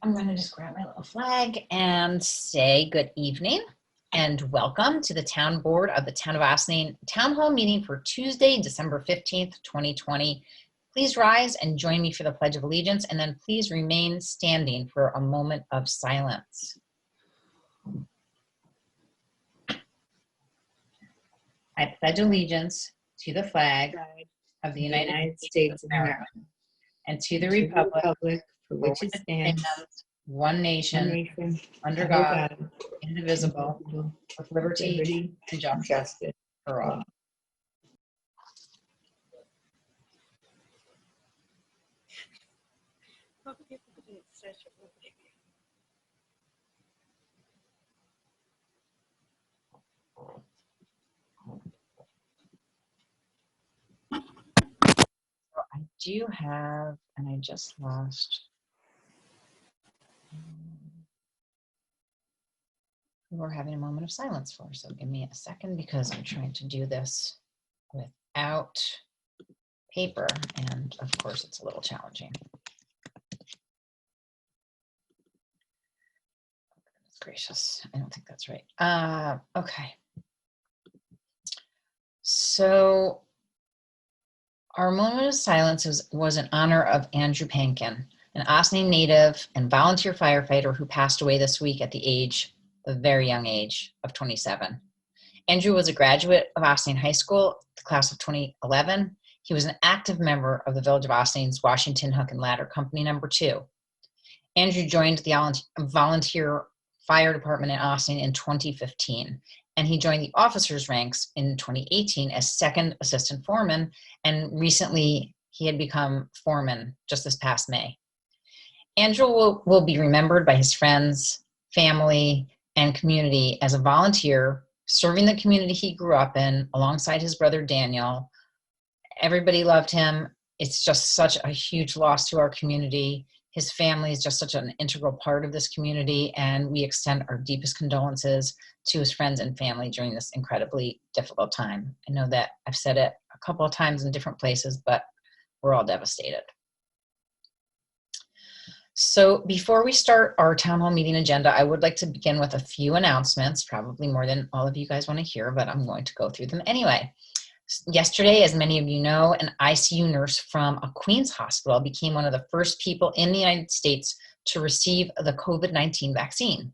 I'm going to just grab my little flag and say good evening and welcome to the Town Board of the Town of Ossining Town Hall meeting for Tuesday, December 15th, 2020. Please rise and join me for the Pledge of Allegiance, and then please remain standing for a moment of silence. I pledge allegiance to the flag of the United States of America and to the republic for which it stands, one nation, under God, indivisible, with liberty and justice for all. I do have, and I just lost. We're having a moment of silence for, so give me a second because I'm trying to do this without paper, and of course it's a little challenging. Goodness gracious, I don't think that's right. Okay. So our moment of silence was in honor of Andrew Pankin, an Ossining native and volunteer firefighter who passed away this week at the very young age of 27. Andrew was a graduate of Ossining High School, the class of 2011. He was an active member of the Village of Ossining's Washington Hook and Ladder Company No. 2. Andrew joined the volunteer fire department in Ossining in 2015, and he joined the officers' ranks in 2018 as second assistant foreman, and recently he had become foreman just this past May. Andrew will be remembered by his friends, family, and community as a volunteer, serving the community he grew up in alongside his brother Daniel. Everybody loved him. It's just such a huge loss to our community. His family is just such an integral part of this community, and we extend our deepest condolences to his friends and family during this incredibly difficult time. I know that I've said it a couple of times in different places, but we're all devastated. So before we start our town hall meeting agenda, I would like to begin with a few announcements, probably more than all of you guys want to hear, but I'm going to go through them anyway. Yesterday, as many of you know, an ICU nurse from a Queens hospital became one of the first people in the United States to receive the COVID-19 vaccine.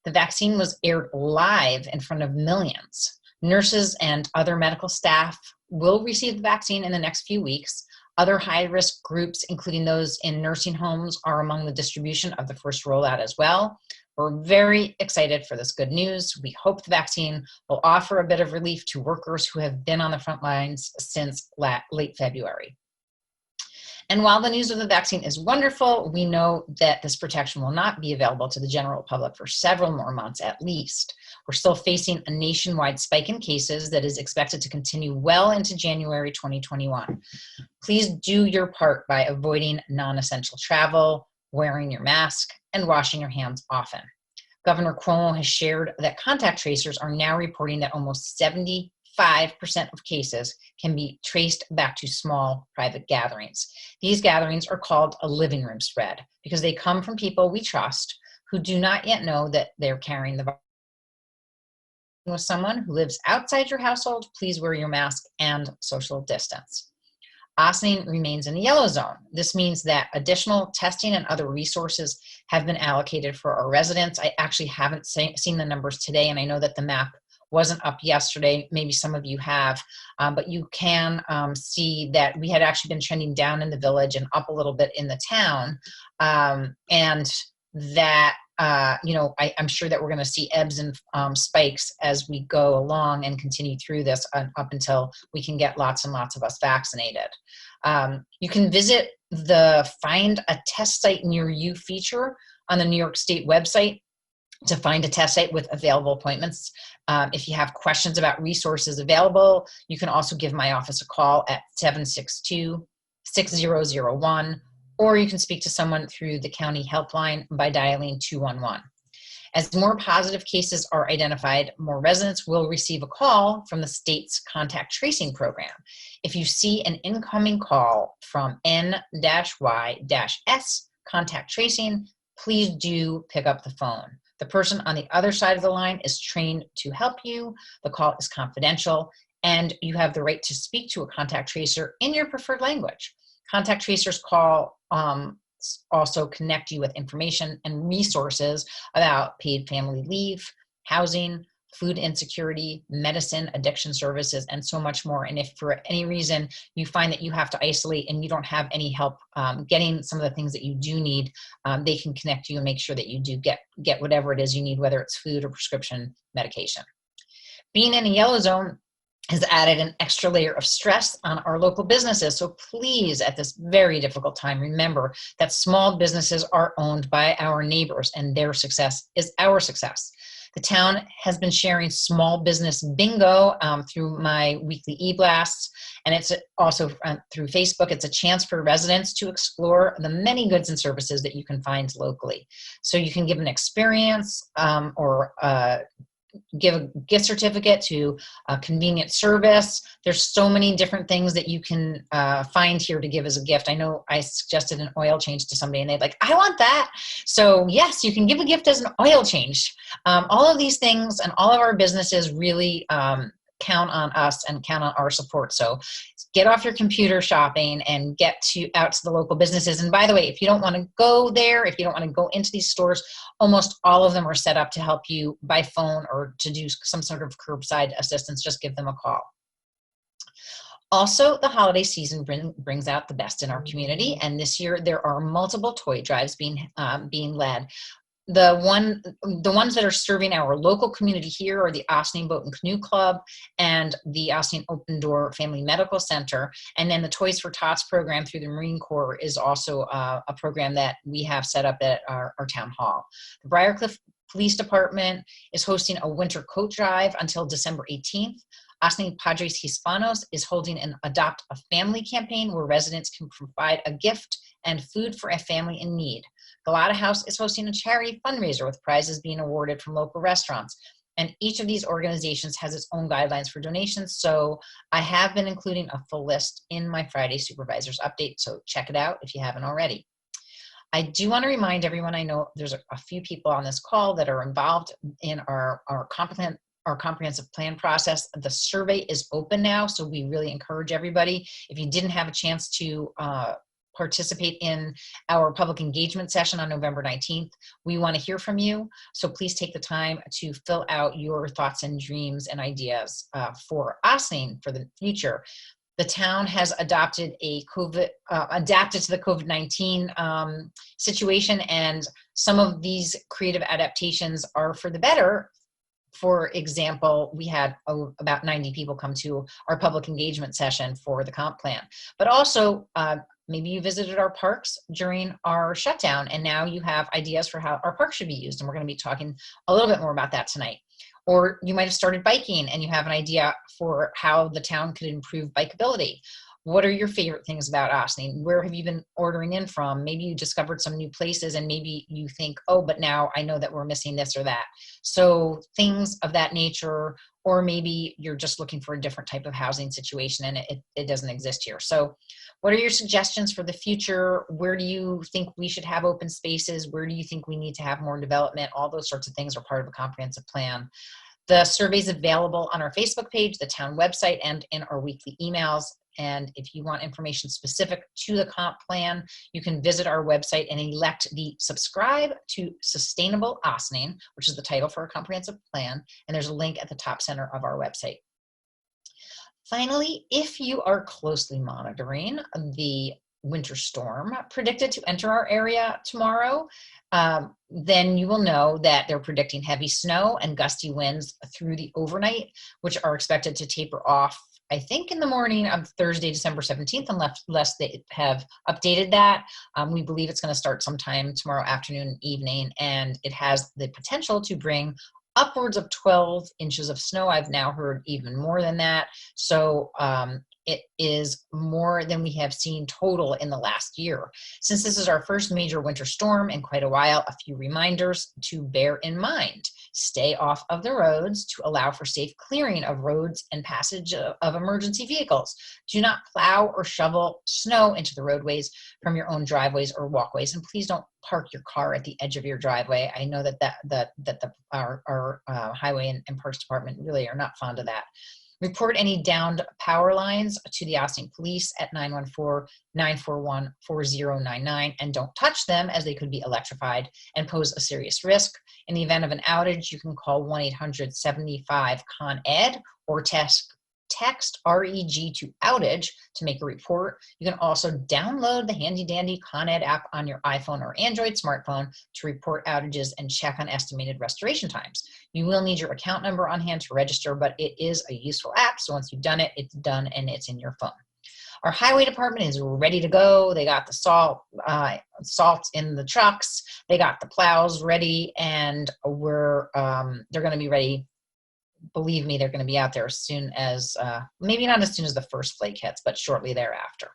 The vaccine was aired live in front of millions. Nurses and other medical staff will receive the vaccine in the next few weeks. Other high-risk groups, including those in nursing homes, are among the distribution of the first rollout as well. We're very excited for this good news. We hope the vaccine will offer a bit of relief to workers who have been on the front lines since late February. And while the news of the vaccine is wonderful, we know that this protection will not be available to the general public for several more months at least. We're still facing a nationwide spike in cases that is expected to continue well into January 2021. Please do your part by avoiding non-essential travel, wearing your mask, and washing your hands often. Governor Cuomo has shared that contact tracers are now reporting that almost 75% of cases can be traced back to small private gatherings. These gatherings are called a living room spread because they come from people we trust who do not yet know that they're carrying the virus. With someone who lives outside your household, please wear your mask and social distance. Ossining remains in the yellow zone. This means that additional testing and other resources have been allocated for our residents. I actually haven't seen the numbers today, and I know that the map wasn't up yesterday. Maybe some of you have, but you can see that we had actually been trending down in the village and up a little bit in the town, and that I'm sure that we're going to see ebbs and spikes as we go along and continue through this up until we can get lots and lots of us vaccinated. You can visit the Find a Test Site Near You feature on the New York State website to find a test site with available appointments. If you have questions about resources available, you can also give my office a call at 762-6001, or you can speak to someone through the county helpline by dialing 211. As more positive cases are identified, more residents will receive a call from the state's contact tracing program. If you see an incoming call from N-Y-S contact tracing, please do pick up the phone. The person on the other side of the line is trained to help you. The call is confidential, and you have the right to speak to a contact tracer in your preferred language. Contact tracers call also connect you with information and resources about paid family leave, housing, food insecurity, medicine, addiction services, and so much more. And if for any reason you find that you have to isolate and you don't have any help getting some of the things that you do need, they can connect you and make sure that you do get whatever it is you need, whether it's food or prescription medication. Being in a yellow zone has added an extra layer of stress on our local businesses. So please, at this very difficult time, remember that small businesses are owned by our neighbors and their success is our success. The town has been sharing small business bingo through my weekly e-blasts, and it's also through Facebook. It's a chance for residents to explore the many goods and services that you can find locally. So you can give an experience or give a gift certificate to a convenient service. There's so many different things that you can find here to give as a gift. I know I suggested an oil change to somebody and they're like, I want that. So yes, you can give a gift as an oil change. All of these things and all of our businesses really count on us and count on our support. So get off your computer shopping and get out to the local businesses. And by the way, if you don't want to go there, if you don't want to go into these stores, almost all of them are set up to help you by phone or to do some sort of curbside assistance. Just give them a call. Also, the holiday season brings out the best in our community. And this year there are multiple toy drives being led. The ones that are serving our local community here are the Ossining Boat and Canoe Club and the Ossining Open Door Family Medical Center. And then the Toys for Tots program through the Marine Corps is also a program that we have set up at our town hall. The Briarcliff Police Department is hosting a winter coat drive until December 18th. Ossining Padres Hispanos is holding an Adopt a Family campaign where residents can provide a gift and food for a family in need. Galata House is hosting a charity fundraiser with prizes being awarded from local restaurants. And each of these organizations has its own guidelines for donations. So I have been including a full list in my Friday Supervisors Update. So check it out if you haven't already. I do want to remind everyone, I know there's a few people on this call that are involved in our comprehensive plan process. The survey is open now, so we really encourage everybody. If you didn't have a chance to participate in our public engagement session on November 19th, we want to hear from you. So please take the time to fill out your thoughts and dreams and ideas for Ossining for the future. The town has adapted to the COVID-19 situation, and some of these creative adaptations are for the better. For example, we had about 90 people come to our public engagement session for the comp plan, but also maybe you visited our parks during our shutdown and now you have ideas for how our parks should be used. And we're going to be talking a little bit more about that tonight. Or you might have started biking and you have an idea for how the town could improve bikeability. What are your favorite things about Ossining? Where have you been ordering in from? Maybe you discovered some new places and maybe you think, oh, but now I know that we're missing this or that. So things of that nature, or maybe you're just looking for a different type of housing situation and it doesn't exist here. So what are your suggestions for the future? Where do you think we should have open spaces? Where do you think we need to have more development? All those sorts of things are part of a comprehensive plan. The survey is available on our Facebook page, the town website, and in our weekly emails. And if you want information specific to the comp plan, you can visit our website and elect the Subscribe to Sustainable Ossining, which is the title for a comprehensive plan. And there's a link at the top center of our website. Finally, if you are closely monitoring the winter storm predicted to enter our area tomorrow, then you will know that they're predicting heavy snow and gusty winds through the overnight, which are expected to taper off, I think, in the morning of Thursday, December 17th, unless they have updated that. We believe it's going to start sometime tomorrow afternoon and evening, and it has the potential to bring upwards of 12 inches of snow. I've now heard even more than that. So it is more than we have seen total in the last year. Since this is our first major winter storm in quite a while, a few reminders to bear in mind. Stay off of the roads to allow for safe clearing of roads and passage of emergency vehicles. Do not plow or shovel snow into the roadways from your own driveways or walkways, and please don't park your car at the edge of your driveway. I know that our highway and parks department really are not fond of that. Report any downed power lines to the Austin Police at 914-941-4099, and don't touch them as they could be electrified and pose a serious risk. In the event of an outage, you can call 1-800-75-CON-ED or text REG to outage to make a report. You can also download the handy dandy Con Ed app on your iPhone or Android smartphone to report outages and check on estimated restoration times. You will need your account number on hand to register, but it is a useful app. So once you've done it, it's done and it's in your phone. Our highway department is ready to go. They got the salt in the trucks. They got the plows ready, and they're going to be ready. Believe me, they're going to be out there as soon as, maybe not as soon as the first flake hits, but shortly thereafter.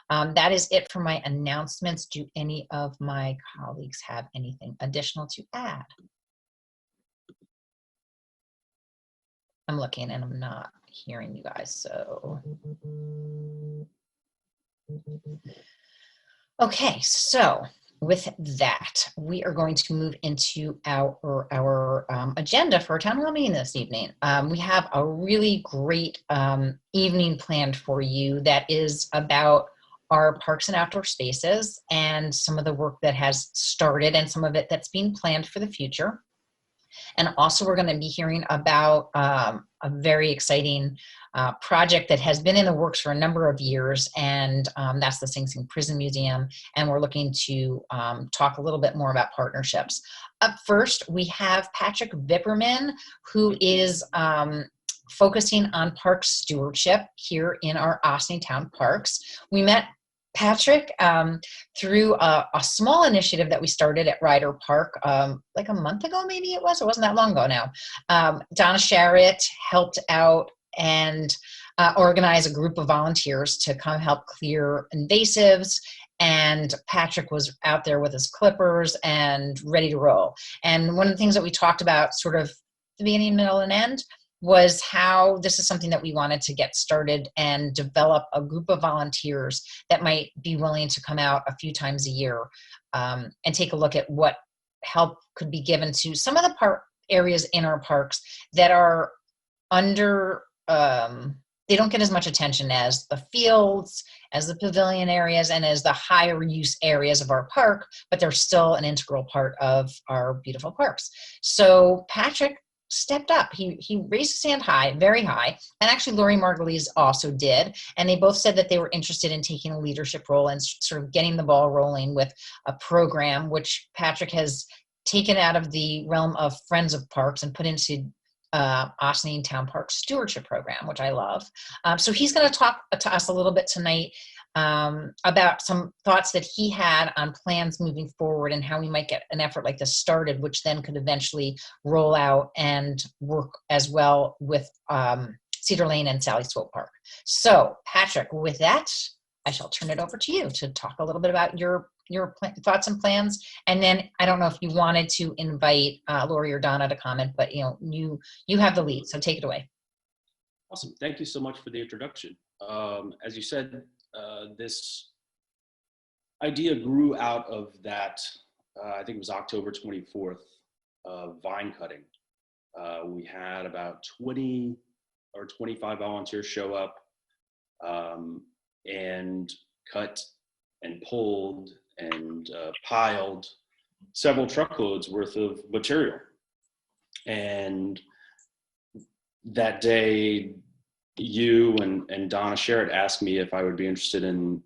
That is it for my announcements. Do any of my colleagues have anything additional to add? I'm looking and I'm not hearing you guys, so. Okay, so with that, we are going to move into our agenda for our town hall meeting this evening. We have a really great evening planned for you that is about our parks and outdoor spaces and some of the work that has started and some of it that's being planned for the future. And also we're going to be hearing about a very exciting project that has been in the works for a number of years, and that's the Sing Sing Prison Museum. And we're looking to talk a little bit more about partnerships. Up first, we have Patrick Vipperman, who is focusing on park stewardship here in our Austin Town parks. We met Patrick through a small initiative that we started at Ryder Park like a month ago, maybe it wasn't that long ago now. Donna Sharrett helped out and organize a group of volunteers to come help clear invasives, and Patrick was out there with his clippers and ready to roll. And one of the things that we talked about sort of the beginning, middle, and end was how this is something that we wanted to get started and develop a group of volunteers that might be willing to come out a few times a year and take a look at what help could be given to some of the areas in our parks that are under, they don't get as much attention as the fields, as the pavilion areas, and as the higher use areas of our park, but they're still an integral part of our beautiful parks. So Patrick stepped up. He raised his hand high, very high, and actually Lori Margulies also did, and they both said that they were interested in taking a leadership role and sort of getting the ball rolling with a program which Patrick has taken out of the realm of Friends of Parks and put into Austin Town Park Stewardship Program, which I love. So he's going to talk to us a little bit tonight about some thoughts that he had on plans moving forward and how we might get an effort like this started, which then could eventually roll out and work as well with Cedar Lane and Sally Swope Park. So Patrick, with that, I shall turn it over to you to talk a little bit about your thoughts and plans. And then I don't know if you wanted to invite Lori or Donna to comment, but you have the lead, so take it away. Awesome. Thank you so much for the introduction. As you said, this idea grew out of that, I think it was October 24th, vine cutting. We had about 20 or 25 volunteers show up and cut and pulled and piled several truckloads worth of material. And that day, you and Donna Sharrett asked me if I would be interested in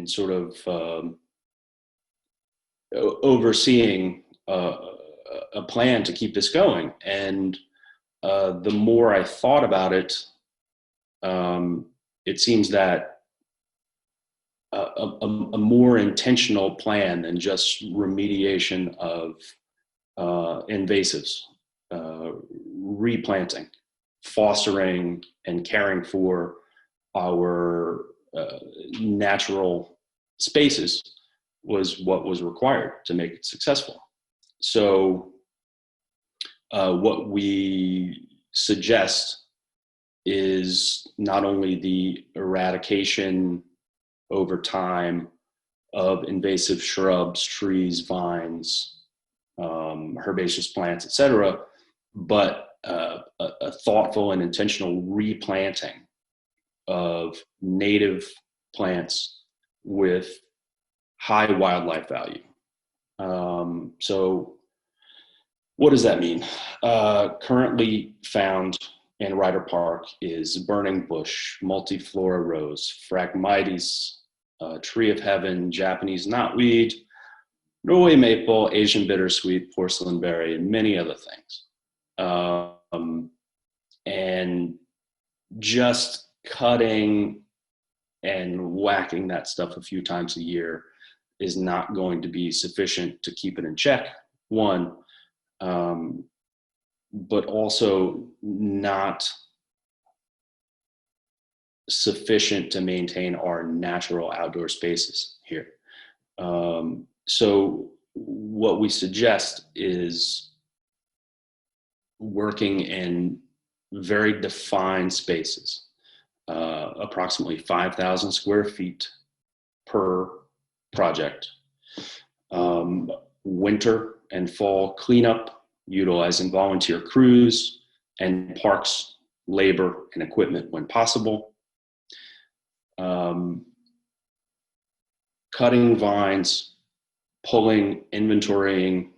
sort of overseeing a plan to keep this going. And the more I thought about it, it seems that a more intentional plan than just remediation of invasives, replanting, fostering and caring for our natural spaces was what was required to make it successful. So what we suggest is not only the eradication over time of invasive shrubs, trees, vines, herbaceous plants, etc., but a thoughtful and intentional replanting of native plants with high wildlife value. So what does that mean? Currently found in Ryder Park is burning bush, multiflora rose, Phragmites, tree of heaven, Japanese knotweed, Norway maple, Asian bittersweet, porcelain berry, and many other things. And just cutting and whacking that stuff a few times a year is not going to be sufficient to keep it in check, one, but also not sufficient to maintain our natural outdoor spaces here. So what we suggest is working in very defined spaces, approximately 5,000 square feet per project. Winter and fall cleanup, utilizing volunteer crews and parks, labor, and equipment when possible. Cutting vines, pulling, inventorying,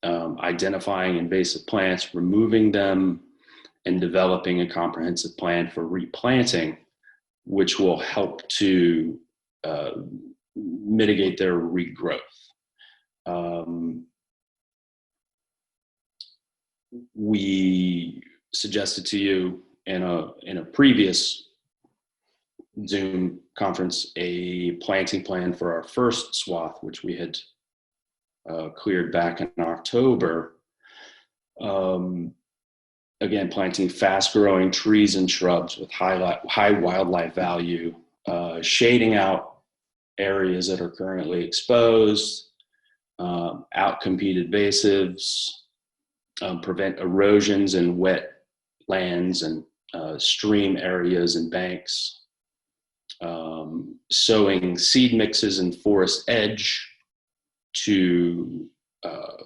identifying invasive plants, removing them, and developing a comprehensive plan for replanting, which will help to mitigate their regrowth. We suggested to you in a previous Zoom conference a planting plan for our first swath, which we had cleared back in October. Again, planting fast-growing trees and shrubs with high wildlife value, shading out areas that are currently exposed, outcompete invasives, prevent erosions in wet lands and stream areas and banks, sowing seed mixes in forest edge to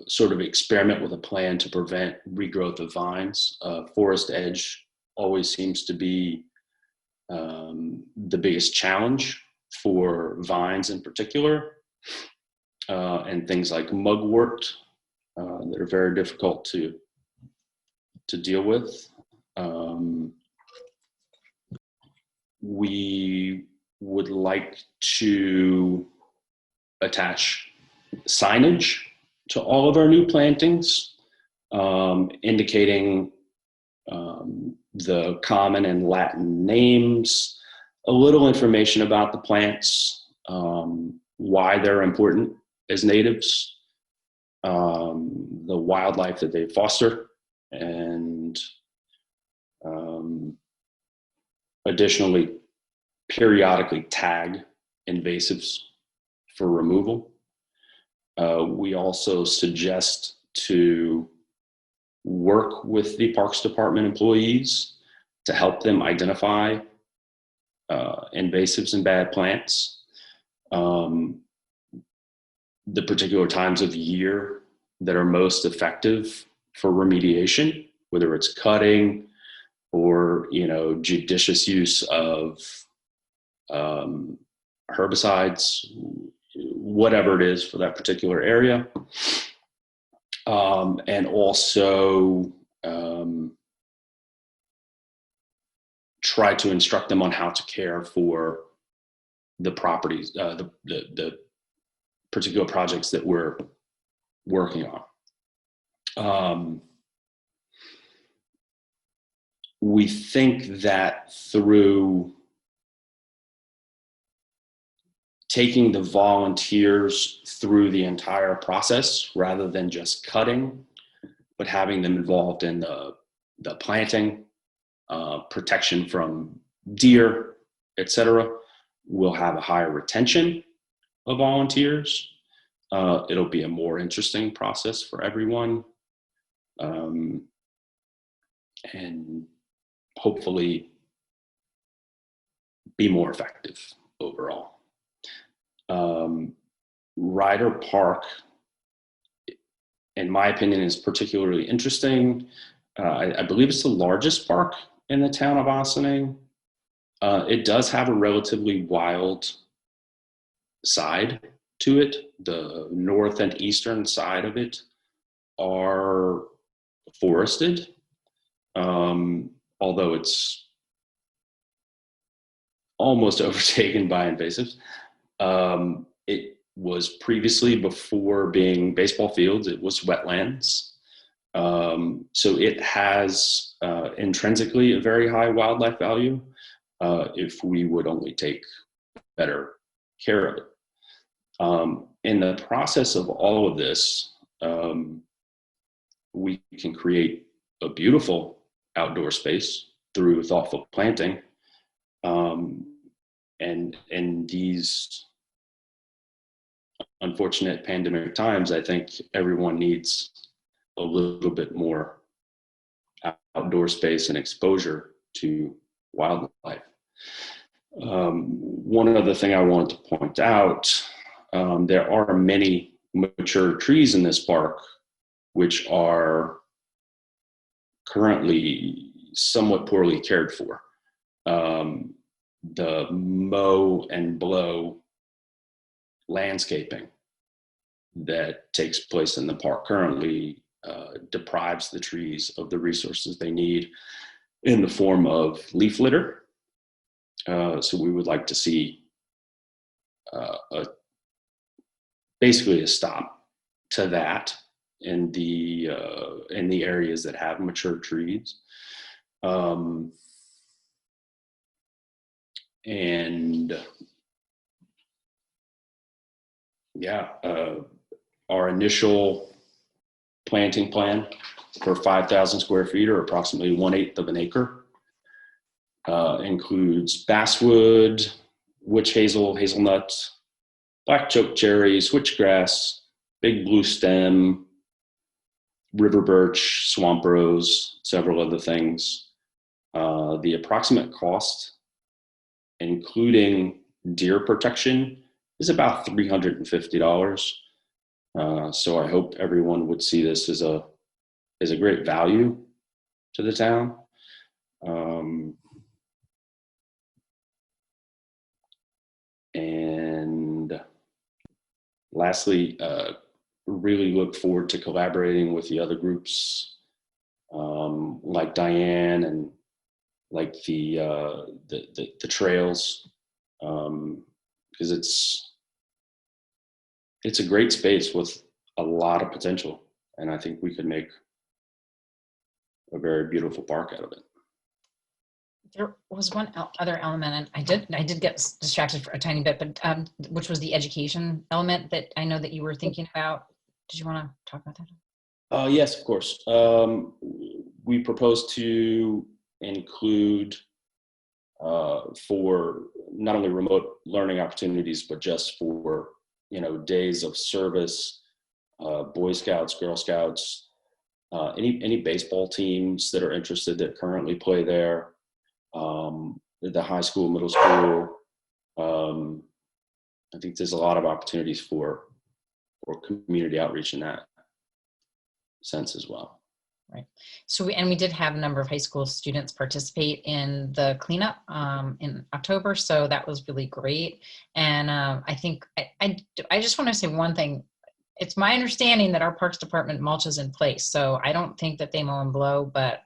sort of experiment with a plan to prevent regrowth of vines. Forest edge always seems to be the biggest challenge for vines in particular, and things like mugwort that are very difficult to deal with. We would like to attach signage to all of our new plantings, indicating the common and Latin names, a little information about the plants, why they're important as natives, the wildlife that they foster, and additionally, periodically tag invasives for removal. We also suggest to work with the Parks Department employees to help them identify invasives and bad plants, the particular times of year that are most effective for remediation, whether it's cutting or judicious use of herbicides, whatever it is for that particular area. And also try to instruct them on how to care for the properties, the particular projects that we're working on. We think that through taking the volunteers through the entire process rather than just cutting, but having them involved in the planting, protection from deer, etc. We'll have a higher retention of volunteers. It'll be a more interesting process for everyone. And hopefully be more effective overall. Ryder Park, in my opinion, is particularly interesting. I believe it's the largest park in the town of Ossining. It does have a relatively wild side to it. The north and eastern side of it are forested, although it's almost overtaken by invasives. It was previously, before being baseball fields, it was wetlands. So it has intrinsically a very high wildlife value if we would only take better care of it. In the process of all of this, we can create a beautiful outdoor space through thoughtful planting. And in these unfortunate pandemic times, I think everyone needs a little bit more outdoor space and exposure to wildlife. One other thing I want to point out, there are many mature trees in this park which are currently somewhat poorly cared for. The mow and blow landscaping that takes place in the park currently deprives the trees of the resources they need in the form of leaf litter. So we would like to see basically a stop to that in the areas that have mature trees. Our initial planting plan for 5,000 square feet, or approximately 1/8 of an acre, includes basswood, witch hazel, hazelnut, black chokecherry, switchgrass, big blue stem, river birch, swamp rose, several other things. The approximate cost, including deer protection, is about $350. So I hope everyone would see this as a great value to the town. And lastly, really look forward to collaborating with the other groups, like Diane and like the trails, because it's a great space with a lot of potential, and I think we could make a very beautiful park out of it. There was one other element, and I did get distracted for a tiny bit, but which was the education element that I know that you were thinking about. Did you want to talk about that? Yes, of course. We propose to include for not only remote learning opportunities, but just for days of service, Boy Scouts, Girl Scouts, any baseball teams that are interested that currently play there, the high school, middle school. I think there's a lot of opportunities for community outreach in that sense as well. Right. So we did have a number of high school students participate in the cleanup in October. So that was really great. And I think I just want to say one thing. It's my understanding that our Parks Department mulch is in place. So I don't think that they mow and blow, but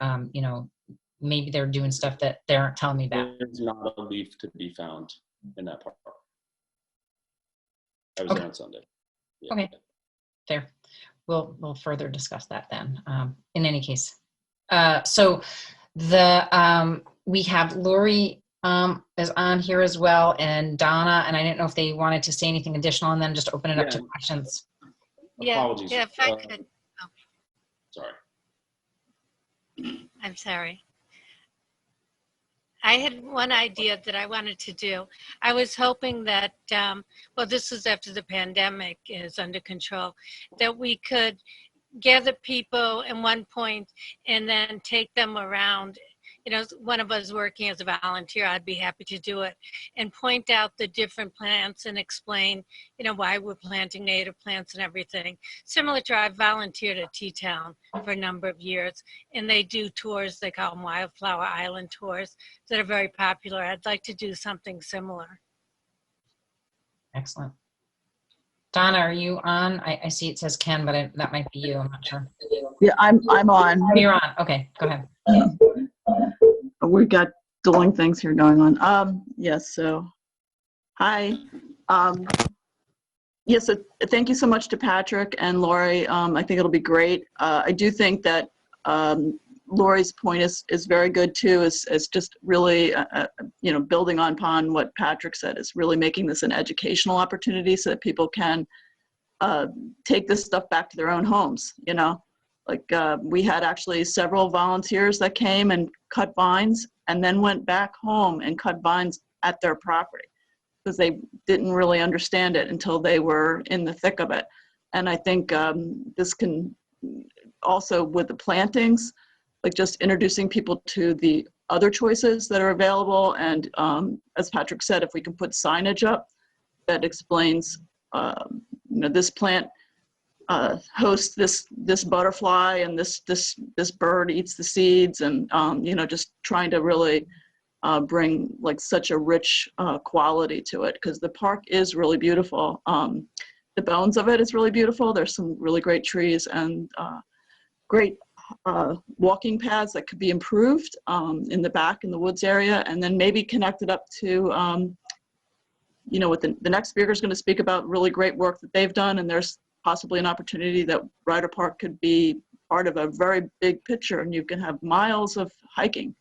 maybe they're doing stuff that they aren't telling me about. There's not a leaf to be found in that park. I was there on Sunday. Yeah. Okay. There. We'll further discuss that then. In any case, so we have Lori is on here as well, and Donna, and I didn't know if they wanted to say anything additional, and then just open it up to questions. Apologies. Yeah, if I could. Oh. Sorry. I'm sorry. I had one idea that I wanted to do. I was hoping that, well, this is after the pandemic is under control, that we could gather people in one point and then take them around. You know, one of us working as a volunteer, I'd be happy to do it, and point out the different plants and explain, you know, why we're planting native plants and everything. Similar to, I volunteered at T-Town for a number of years, and they do tours, they call them Wildflower Island tours, that are very popular. I'd like to do something similar. Excellent. Donna, are you on? I see it says Ken, but that might be you. I'm not sure. Yeah, I'm on. Oh, you're on. Okay, go ahead. We've got dueling things here going on. Yes, so hi. Yes, so thank you so much to Patrick and Lori. I think it'll be great. I do think that Lori's point is very good too, is just really, you know, building upon what Patrick said, is really making this an educational opportunity so that people can take this stuff back to their own homes, you know. Like we had actually several volunteers that came and cut vines and then went back home and cut vines at their property because they didn't really understand it until they were in the thick of it. And I think this can also, with the plantings, like just introducing people to the other choices that are available. And as Patrick said, if we can put signage up that explains, you know, this plant hosts this butterfly, and this bird eats the seeds, and you know, just trying to really bring like such a rich quality to it, because the park is really beautiful. The bones of it is really beautiful. There's some really great trees and great walking paths that could be improved in the back in the woods area, and then maybe connected up to you know, what the next speaker is going to speak about, really great work that they've done, and there's possibly an opportunity that Ryder Park could be part of a very big picture, and you can have miles of hiking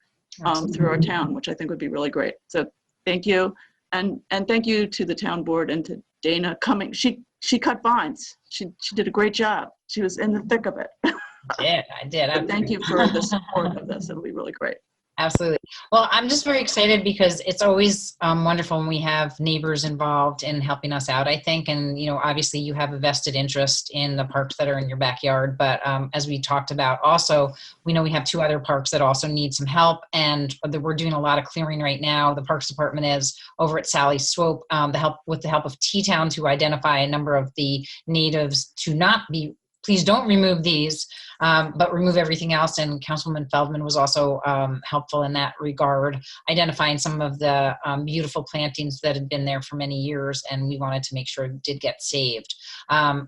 through our town, which I think would be really great. So thank you, and thank you to the town board and to Dana coming. She cut vines. She did a great job. She was in the thick of it. I did. But thank you for the support of this. It'll be really great. Absolutely. Well, I'm just very excited because it's always wonderful when we have neighbors involved in helping us out, I think. And, you know, obviously you have a vested interest in the parks that are in your backyard. But as we talked about also, we know we have 2 other parks that also need some help. And we're doing a lot of clearing right now. The Parks Department is over at Sally Swope, with the help of T-Town, to identify a number of the natives to not be, please don't remove these, but remove everything else. And Councilwoman Feldman was also helpful in that regard, identifying some of the beautiful plantings that had been there for many years, and we wanted to make sure it did get saved.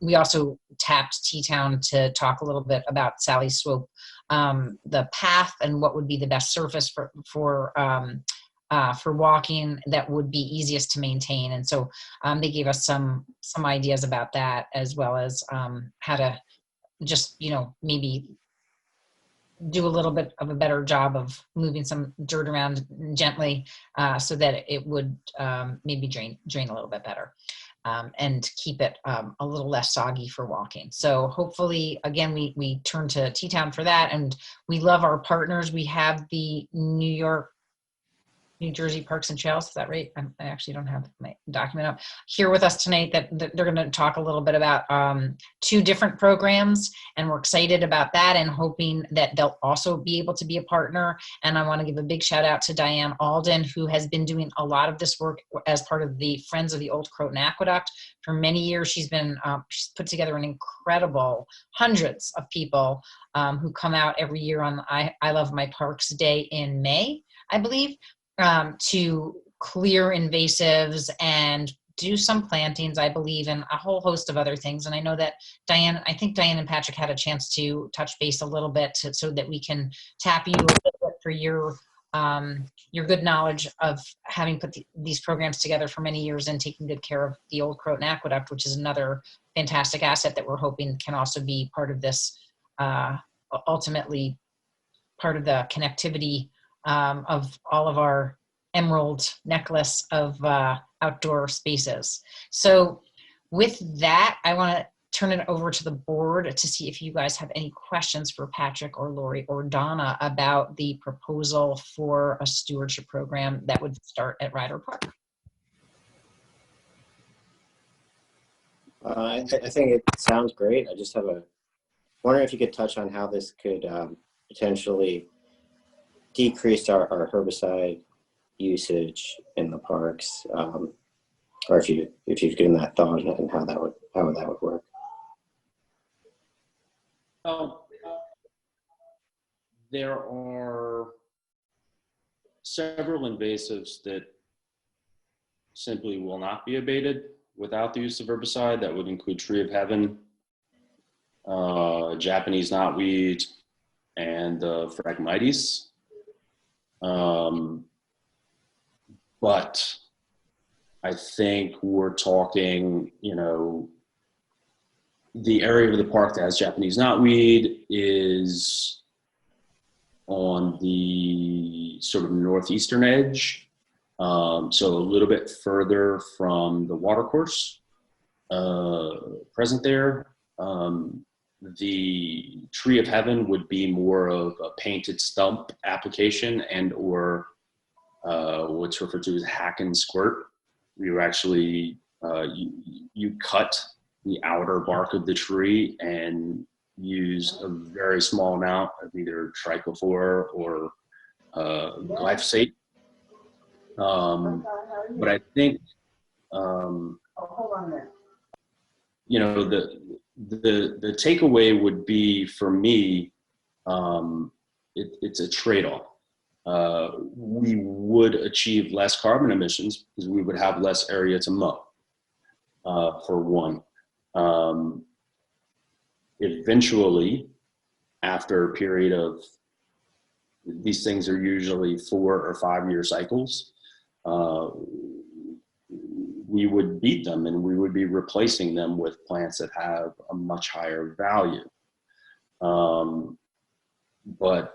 We also tapped T-Town to talk a little bit about Sally Swope, the path, and what would be the best surface for walking that would be easiest to maintain. And so they gave us some ideas about that, as well as how to just, you know, maybe do a little bit of a better job of moving some dirt around gently so that it would maybe drain a little bit better and keep it a little less soggy for walking. So hopefully, again, we turn to T-Town for that, and we love our partners. We have the New Jersey Parks and Trails, is that right? I actually don't have my document up here with us tonight, that they're going to talk a little bit about 2 different programs, and we're excited about that and hoping that they'll also be able to be a partner. And I want to give a big shout out to Diane Alden, who has been doing a lot of this work as part of the Friends of the Old Croton Aqueduct. For many years, she's put together an incredible, hundreds of people who come out every year on I Love My Parks Day in May, I believe, to clear invasives and do some plantings, I believe, and a whole host of other things. And I know that I think Diane and Patrick had a chance to touch base a little bit so that we can tap you a little bit for your good knowledge of having put these programs together for many years and taking good care of the Old Croton Aqueduct, which is another fantastic asset that we're hoping can also be part of this, ultimately part of the connectivity of all of our emerald necklace of outdoor spaces. So with that, I want to turn it over to the board to see if you guys have any questions for Patrick or Lori or Donna about the proposal for a stewardship program that would start at Ryder Park. I think it sounds great. I just have wondering if you could touch on how this could potentially decrease our herbicide usage in the parks, or if you've given that thought and how that would work. Well, there are several invasives that simply will not be abated without the use of herbicide. That would include tree of heaven, Japanese knotweed, and Phragmites. But I think we're talking, the area of the park that has Japanese knotweed is on the sort of northeastern edge. So a little bit further from the watercourse present there. The tree of heaven would be more of a painted stump application and or what's referred to as hack and squirt. You actually, you cut the outer bark of the tree and use a very small amount of either triclofor or glyphosate. But I think, the takeaway would be for me, it's a trade-off. We would achieve less carbon emissions because we would have less area to mow, for one. Eventually, after a period of, these things are usually 4 or 5 year cycles, we would beat them and we would be replacing them with plants that have a much higher value. But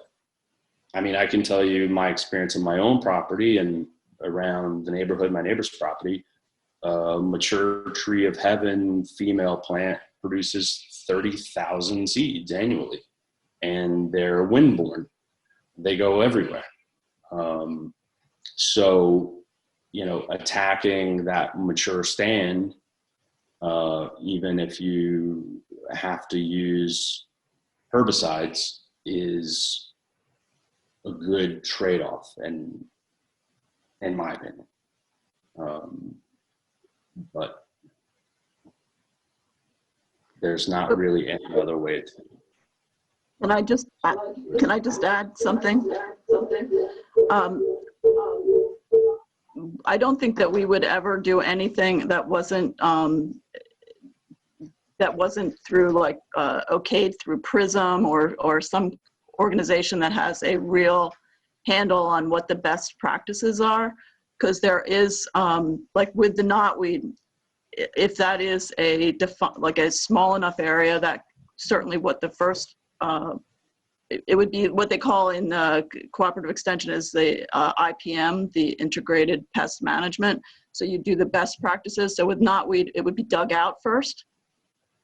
I mean, I can tell you my experience in my own property and around the neighborhood, my neighbor's property, mature tree of heaven female plant produces 30,000 seeds annually, and they're windborne. They go everywhere. So, attacking that mature stand, even if you have to use herbicides, is a good trade-off, and in my opinion. But there's not really any other way to. Can I just add something? I don't think that we would ever do anything that wasn't through like okayed through PRISM or some organization that has a real handle on what the best practices are, because there is like with the knotweed, if that is like a small enough area, that certainly what the first it would be what they call in the cooperative extension is the IPM, the integrated pest management. So you do the best practices. So with knotweed, it would be dug out first,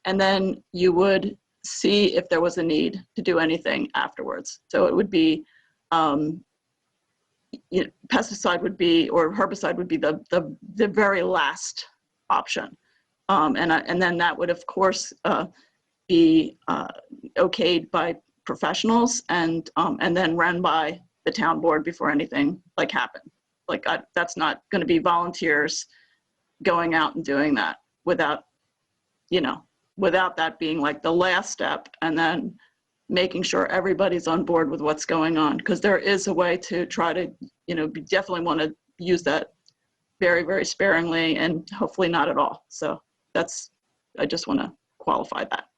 and then you would see if there was a need to do anything afterwards. So it would be, pesticide would be, or herbicide would be the very last option. And then that would, of course, be okayed by professionals and then run by the town board before anything like happened. Like that's not going to be volunteers going out and doing that without that being like the last step, and then making sure everybody's on board with what's going on, because there is a way to try to, definitely want to use that very, very sparingly and hopefully not at all. So I just want to qualify that.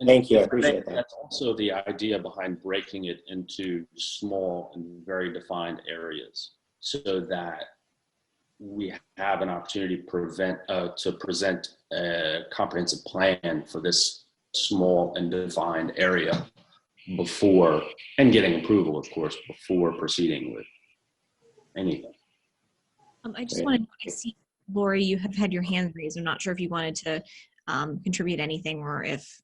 Thank you, I appreciate that. That's also the idea behind breaking it into small and very defined areas, so that we have an opportunity to present a comprehensive plan for this small and defined area before, and getting approval, of course, before proceeding with anything. I just wanted to see, Lori, you have had your hand raised. I'm not sure if you wanted to contribute anything, or if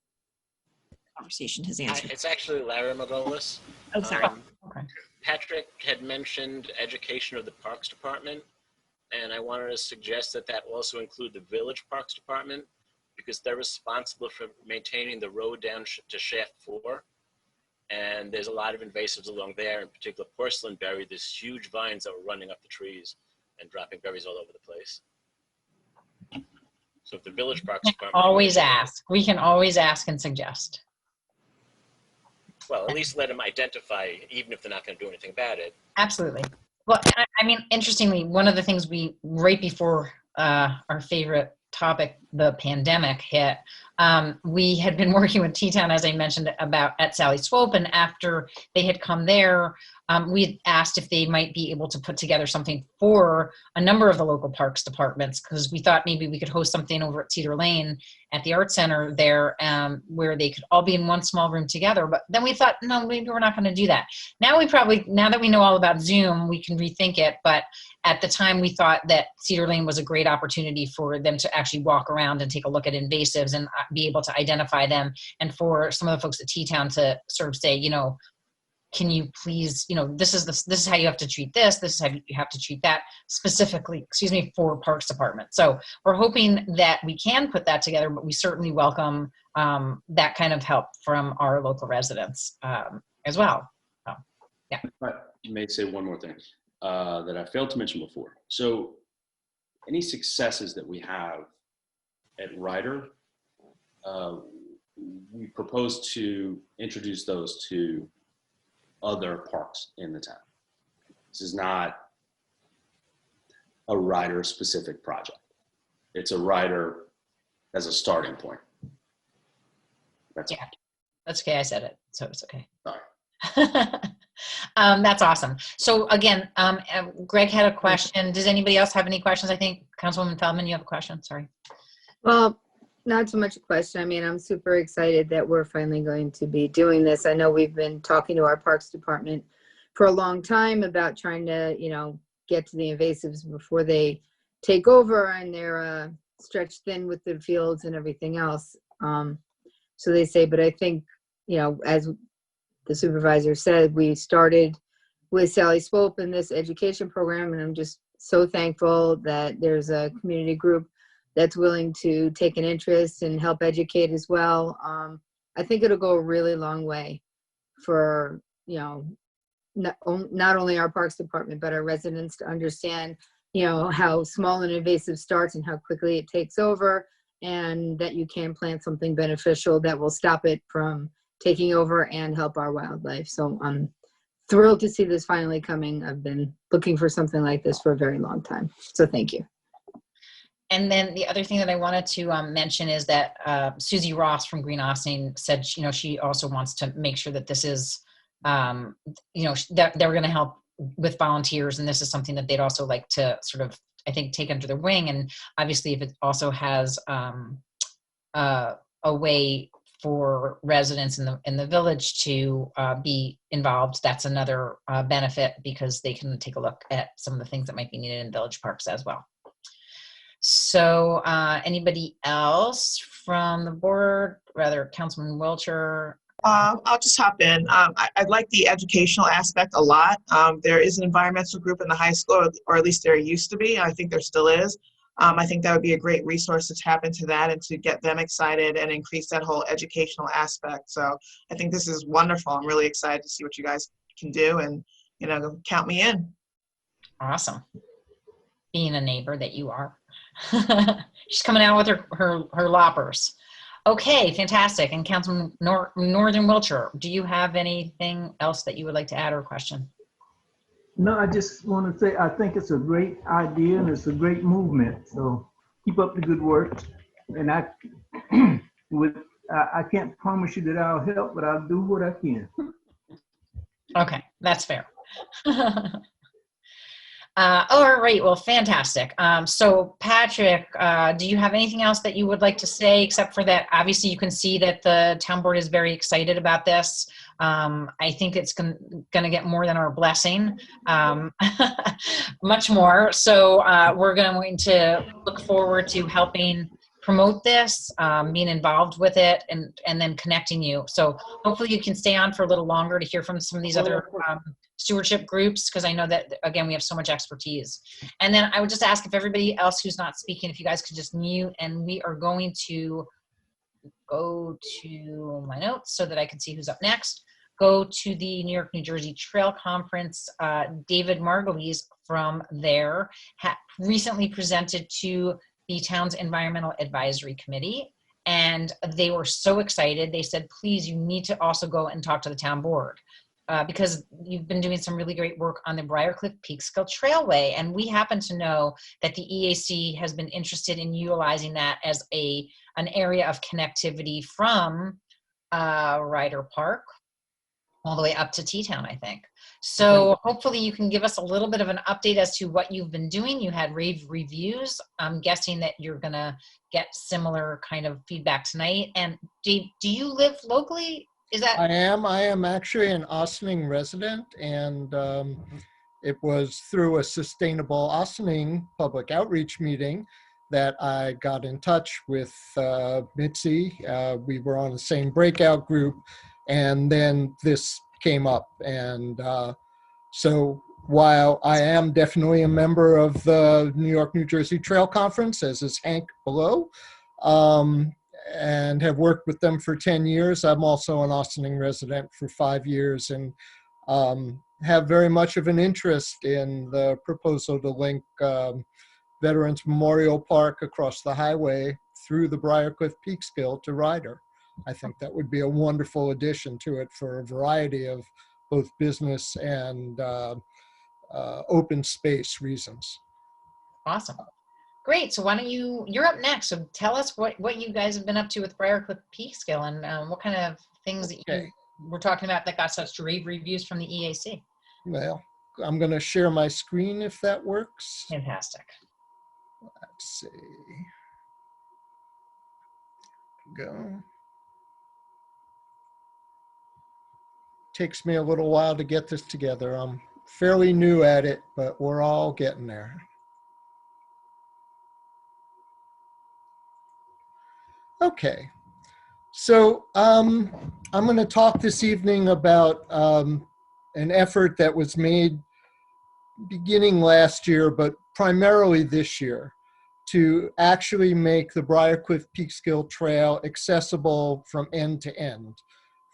conversation has answered. It's actually Larry Margolis. Oh, sorry. Okay. Patrick had mentioned education of the Parks Department, and I wanted to suggest that that also include the Village Parks Department, because they're responsible for maintaining the road down to Shaft 4. And there's a lot of invasives along there, in particular porcelain berry. There's huge vines that were running up the trees and dropping berries all over the place. So if the Village Parks Department... Always ask. We can always ask and suggest. Well, at least let them identify, even if they're not going to do anything about it. Absolutely. Well, I mean, interestingly, one of the things right before our favorite topic, the pandemic, hit, we had been working with T-Town, as I mentioned, at Sally Swope, and after they had come there, we had asked if they might be able to put together something for a number of the local parks departments, because we thought maybe we could host something over at Cedar Lane at the Art Center there, where they could all be in one small room together. But then we thought, no, maybe we're not going to do that. Now that we know all about Zoom, we can rethink it. But at the time, we thought that Cedar Lane was a great opportunity for them to actually walk around and take a look at invasives and be able to identify them, and for some of the folks at T-Town to sort of say, can you please, this is how you have to treat this is how you have to treat that, specifically, for Parks Department. So we're hoping that we can put that together, but we certainly welcome that kind of help from our local residents as well. So, yeah. But you may say one more thing that I failed to mention before. So any successes that we have at Ryder, we propose to introduce those to other parks in the town. This is not a Ryder specific project. It's a Ryder as a starting point. That's Yeah. That's okay. I said it, so it's okay. Sorry. That's awesome. So again, Greg had a question. Does anybody else have any questions? I think Councilwoman Feldman, you have a question. Sorry. Well, not so much a question. I mean, I'm super excited that we're finally going to be doing this. I know we've been talking to our Parks Department for a long time about trying to, get to the invasives before they take over, and they're stretched thin with the fields and everything else. So they say, but I think, as the supervisor said, we started with Sally Swope in this education program, and I'm just so thankful that there's a community group that's willing to take an interest and help educate as well. I think it'll go a really long way for, not only our Parks Department, but our residents to understand, how small and invasive starts and how quickly it takes over, and that you can plant something beneficial that will stop it from taking over and help our wildlife. So I'm thrilled to see this finally coming. I've been looking for something like this for a very long time. So thank you. And then the other thing that I wanted to mention is that Susie Ross from Green Austin said, she also wants to make sure that this is, that they're going to help with volunteers. And this is something that they'd also like to sort of, I think, take under their wing. And obviously, if it also has a way for residents in the village to be involved, that's another benefit, because they can take a look at some of the things that might be needed in village parks as well. So anybody else from the board, rather Councilman Wilcher? I'll just hop in. I like the educational aspect a lot. There is an environmental group in the high school, or at least there used to be. I think there still is. I think that would be a great resource to tap into that and to get them excited and increase that whole educational aspect. So I think this is wonderful. I'm really excited to see what you guys can do, and count me in. Awesome. Being a neighbor that you are. She's coming out with her loppers. Okay, fantastic. And Councilman Northern Wiltshire, do you have anything else that you would like to add or question? No, I just want to say I think it's a great idea and it's a great movement. So keep up the good work. And I can't promise you that I'll help, but I'll do what I can. Okay, that's fair. All right, well, fantastic. So Patrick, do you have anything else that you would like to say, except for that? Obviously, you can see that the town board is very excited about this. I think it's going to get more than our blessing, much more. So we're going to look forward to helping promote this, being involved with it, and then connecting you. So hopefully you can stay on for a little longer to hear from some of these other stewardship groups, because I know that, again, we have so much expertise. And then I would just ask if everybody else who's not speaking, if you guys could just mute, and we are going to go to my notes so that I can see who's up next. Go to the New York, New Jersey Trail Conference. David Margulies from there recently presented to the town's Environmental Advisory Committee, and they were so excited. They said, please, you need to also go and talk to the town board, because you've been doing some really great work on the Briarcliff-Peekskill Trailway, and we happen to know that the EAC has been interested in utilizing that as an area of connectivity from Ryder Park all the way up to T-Town, I think. So hopefully you can give us a little bit of an update as to what you've been doing. You had rave reviews. I'm guessing that you're gonna get similar kind of feedback tonight. And Dave, do you live locally? Is that? I am actually an Ossining resident, and it was through a Sustainable Ossining public outreach meeting that I got in touch with Mitzi. We were on the same breakout group, and then this came up. And so while I am definitely a member of the New York, New Jersey Trail Conference, as is Hank below, and have worked with them for 10 years, I'm also an Ossining resident for 5 years, and have very much of an interest in the proposal to link Veterans Memorial Park across the highway through the Briarcliff-Peekskill to Ryder. I think that would be a wonderful addition to it for a variety of both business and open space reasons. Awesome. Great. So why don't you're up next. So tell us what you guys have been up to with Briarcliff-Peekskill, and what kind of things that you were talking about that got such rave reviews from the EAC. Well, I'm going to share my screen if that works. Fantastic. Let's see. Go. Takes me a little while to get this together. I'm fairly new at it, but we're all getting there. Okay, so I'm going to talk this evening about an effort that was made beginning last year, but primarily this year, to actually make the Briarcliff-Peekskill Trail accessible from end to end.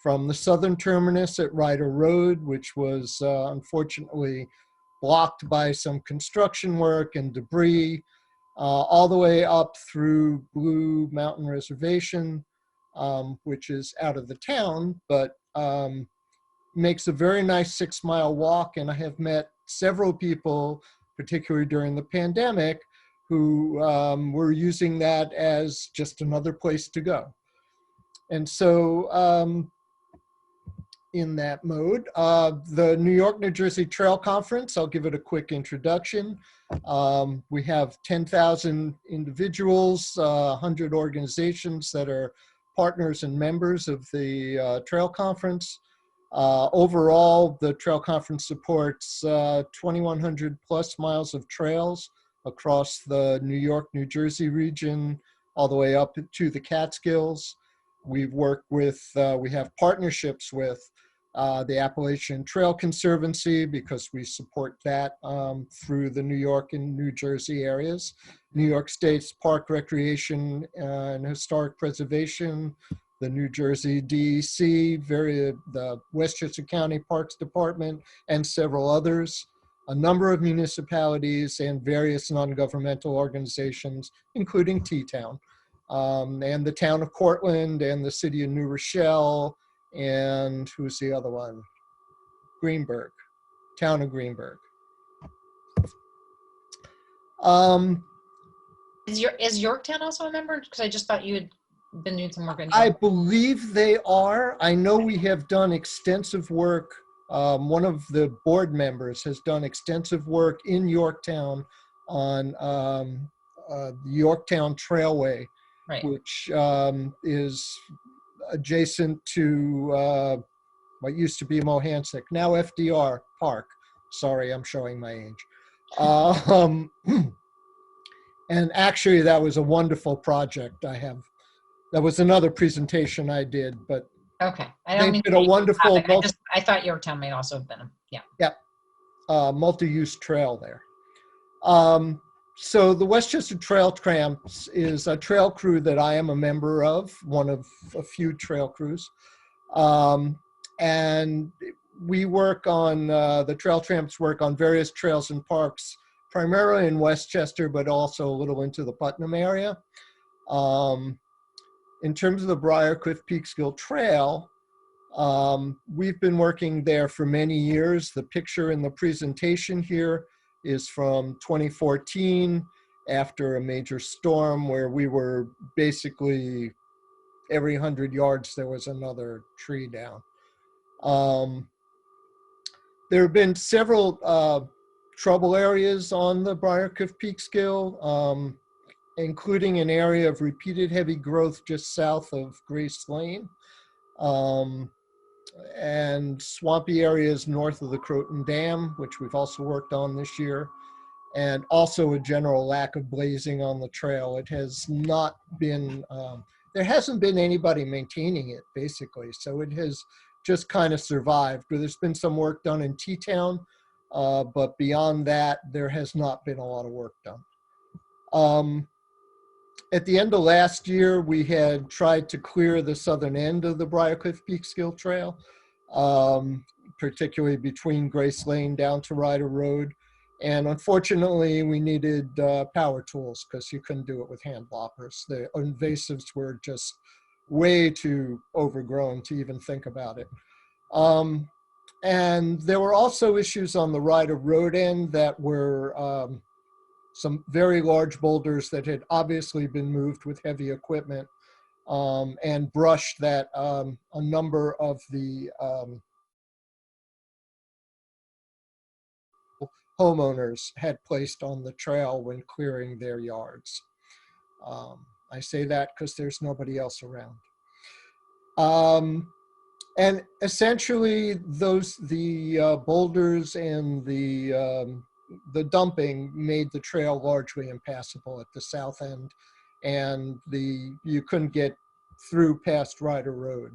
From the southern terminus at Ryder Road, which was unfortunately blocked by some construction work and debris, all the way up through Blue Mountain Reservation, which is out of the town, but makes a very nice 6-mile walk. And I have met several people, particularly during the pandemic, who were using that as just another place to go. And so in that mode, the New York, New Jersey Trail Conference, I'll give it a quick introduction. We have 10,000 individuals, 100 organizations that are partners and members of the Trail Conference. Overall, the Trail Conference supports 2,100 plus miles of trails across the New York, New Jersey region, all the way up to the Catskills. We've worked with, we have partnerships with the Appalachian Trail Conservancy, because we support that through the New York and New Jersey areas. New York State's Park Recreation and Historic Preservation, the New Jersey DEC, the Westchester County Parks Department, and several others. A number of municipalities and various non-governmental organizations, including T-Town, and the town of Cortland and the city of New Rochelle, and who's the other one? Greenberg, town of Greenberg. Is Yorktown also a member? Because I just thought you had been doing some work in I believe they are. I know we have done extensive work. One of the board members has done extensive work in Yorktown on the Yorktown Trailway, right, which is adjacent to what used to be Mohansick, now FDR Park. Sorry, I'm showing my age. And actually, that was a wonderful project. That was another presentation I did, but Okay. I they don't mean did to a change the wonderful, topic. I thought your town might also have been, yeah. multi-use trail there. So the Westchester Trail Tramps is a trail crew that I am a member of, one of a few trail crews. And we work on, the Trail Tramps work on various trails and parks, primarily in Westchester, but also a little into the Putnam area. In terms of the Briarcliff-Peekskill Trail, we've been working there for many years. The picture in the presentation here is from 2014 after a major storm where we were basically every 100 yards there was another tree down. There have been several trouble areas on the Briarcliff-Peekskill, including an area of repeated heavy growth just south of Grace Lane. And swampy areas north of the Croton Dam, which we've also worked on this year, and also a general lack of blazing on the trail. It has not been, there hasn't been anybody maintaining it, basically, so it has just kind of survived. There's been some work done in T-Town, but beyond that, there has not been a lot of work done. At the end of last year, we had tried to clear the southern end of the Briarcliff-Peekskill Trail, particularly between Grace Lane down to Ryder Road. And unfortunately, we needed power tools because you couldn't do it with hand loppers. The invasives were just way too overgrown to even think about it. And there were also issues on the Ryder Road end that were some very large boulders that had obviously been moved with heavy equipment, and brush that a number of the homeowners had placed on the trail when clearing their yards. I say that because there's nobody else around. And essentially the boulders and the dumping made the trail largely impassable at the south end, and you couldn't get through past Ryder Road.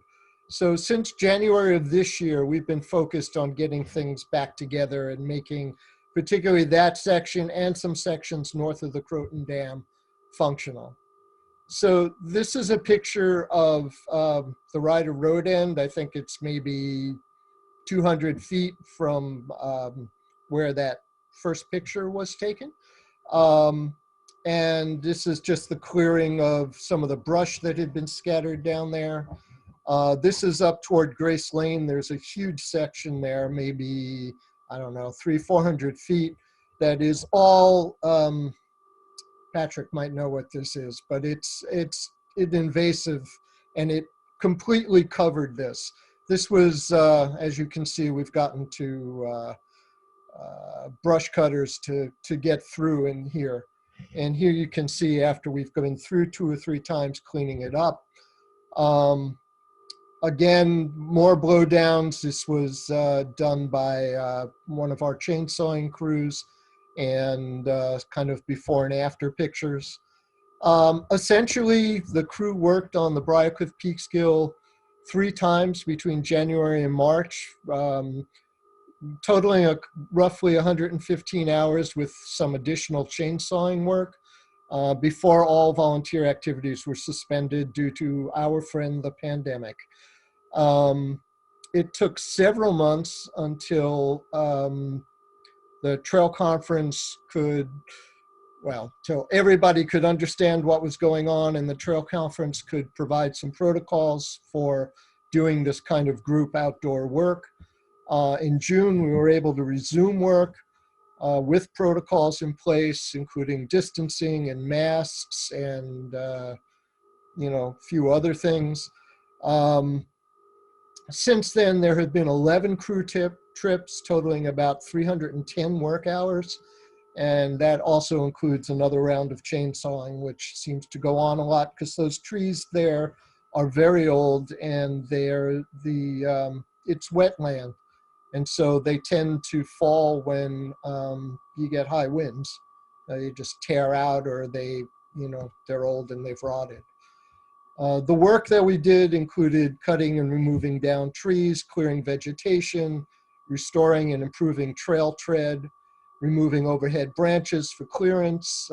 So since January of this year, we've been focused on getting things back together and making particularly that section and some sections north of the Croton Dam functional. So this is a picture of the Ryder Road end. I think it's maybe 200 feet from where that first picture was taken. And this is just the clearing of some of the brush that had been scattered down there. This is up toward Grace Lane. There's a huge section there, maybe, I don't know, 300-400 feet, that is all, Patrick might know what this is, but it's invasive, and it completely covered this. This was, as you can see, we've gotten to brush cutters to get through in here. And here you can see after we've been through 2 or 3 times cleaning it up. Again, more blowdowns. This was done by one of our chainsawing crews, and kind of before and after pictures. Essentially, the crew worked on the Briarcliff-Peekskill 3 times between January and March, totaling roughly 115 hours with some additional chainsawing work before all volunteer activities were suspended due to our friend, the pandemic. It took several months until the trail conference till everybody could understand what was going on, and the trail conference could provide some protocols for doing this kind of group outdoor work. In June, we were able to resume work with protocols in place, including distancing and masks and, a few other things. Since then, there have been 11 crew trips totaling about 310 work hours. And that also includes another round of chainsawing, which seems to go on a lot because those trees there are very old, and it's wetland. And so they tend to fall when you get high winds. They just tear out, or they're old and they've rotted. The work that we did included cutting and removing down trees, clearing vegetation, restoring and improving trail tread, removing overhead branches for clearance,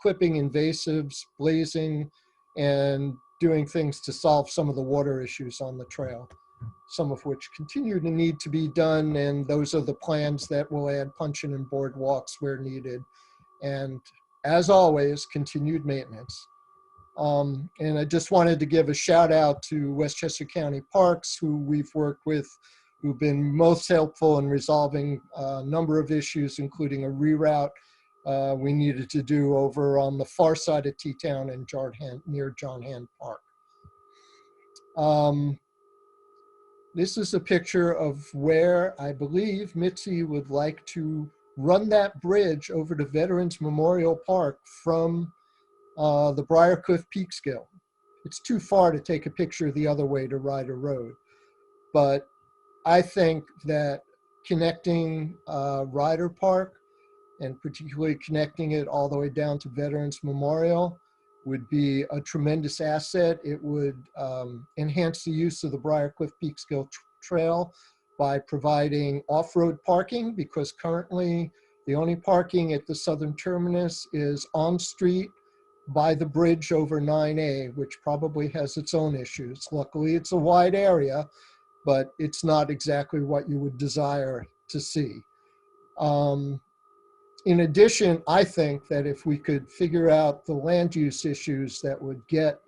clipping invasives, blazing, and doing things to solve some of the water issues on the trail, some of which continue to need to be done, and those are the plans that will add puncheon and boardwalks where needed. And as always, continued maintenance. And I just wanted to give a shout out to Westchester County Parks, who we've worked with, who've been most helpful in resolving a number of issues, including a reroute we needed to do over on the far side of T-Town and near John Hand Park. This is a picture of where I believe Mitzi would like to run that bridge over to Veterans Memorial Park from the Briarcliff-Peekskill. It's too far to take a picture the other way to Ryder Road. But I think that connecting Ryder Park, and particularly connecting it all the way down to Veterans Memorial, would be a tremendous asset. It would enhance the use of the Briarcliff-Peekskill Trail by providing off-road parking, because currently the only parking at the southern terminus is on street by the bridge over 9A, which probably has its own issues. Luckily, it's a wide area, but it's not exactly what you would desire to see. In addition, I think that if we could figure out the land use issues that would get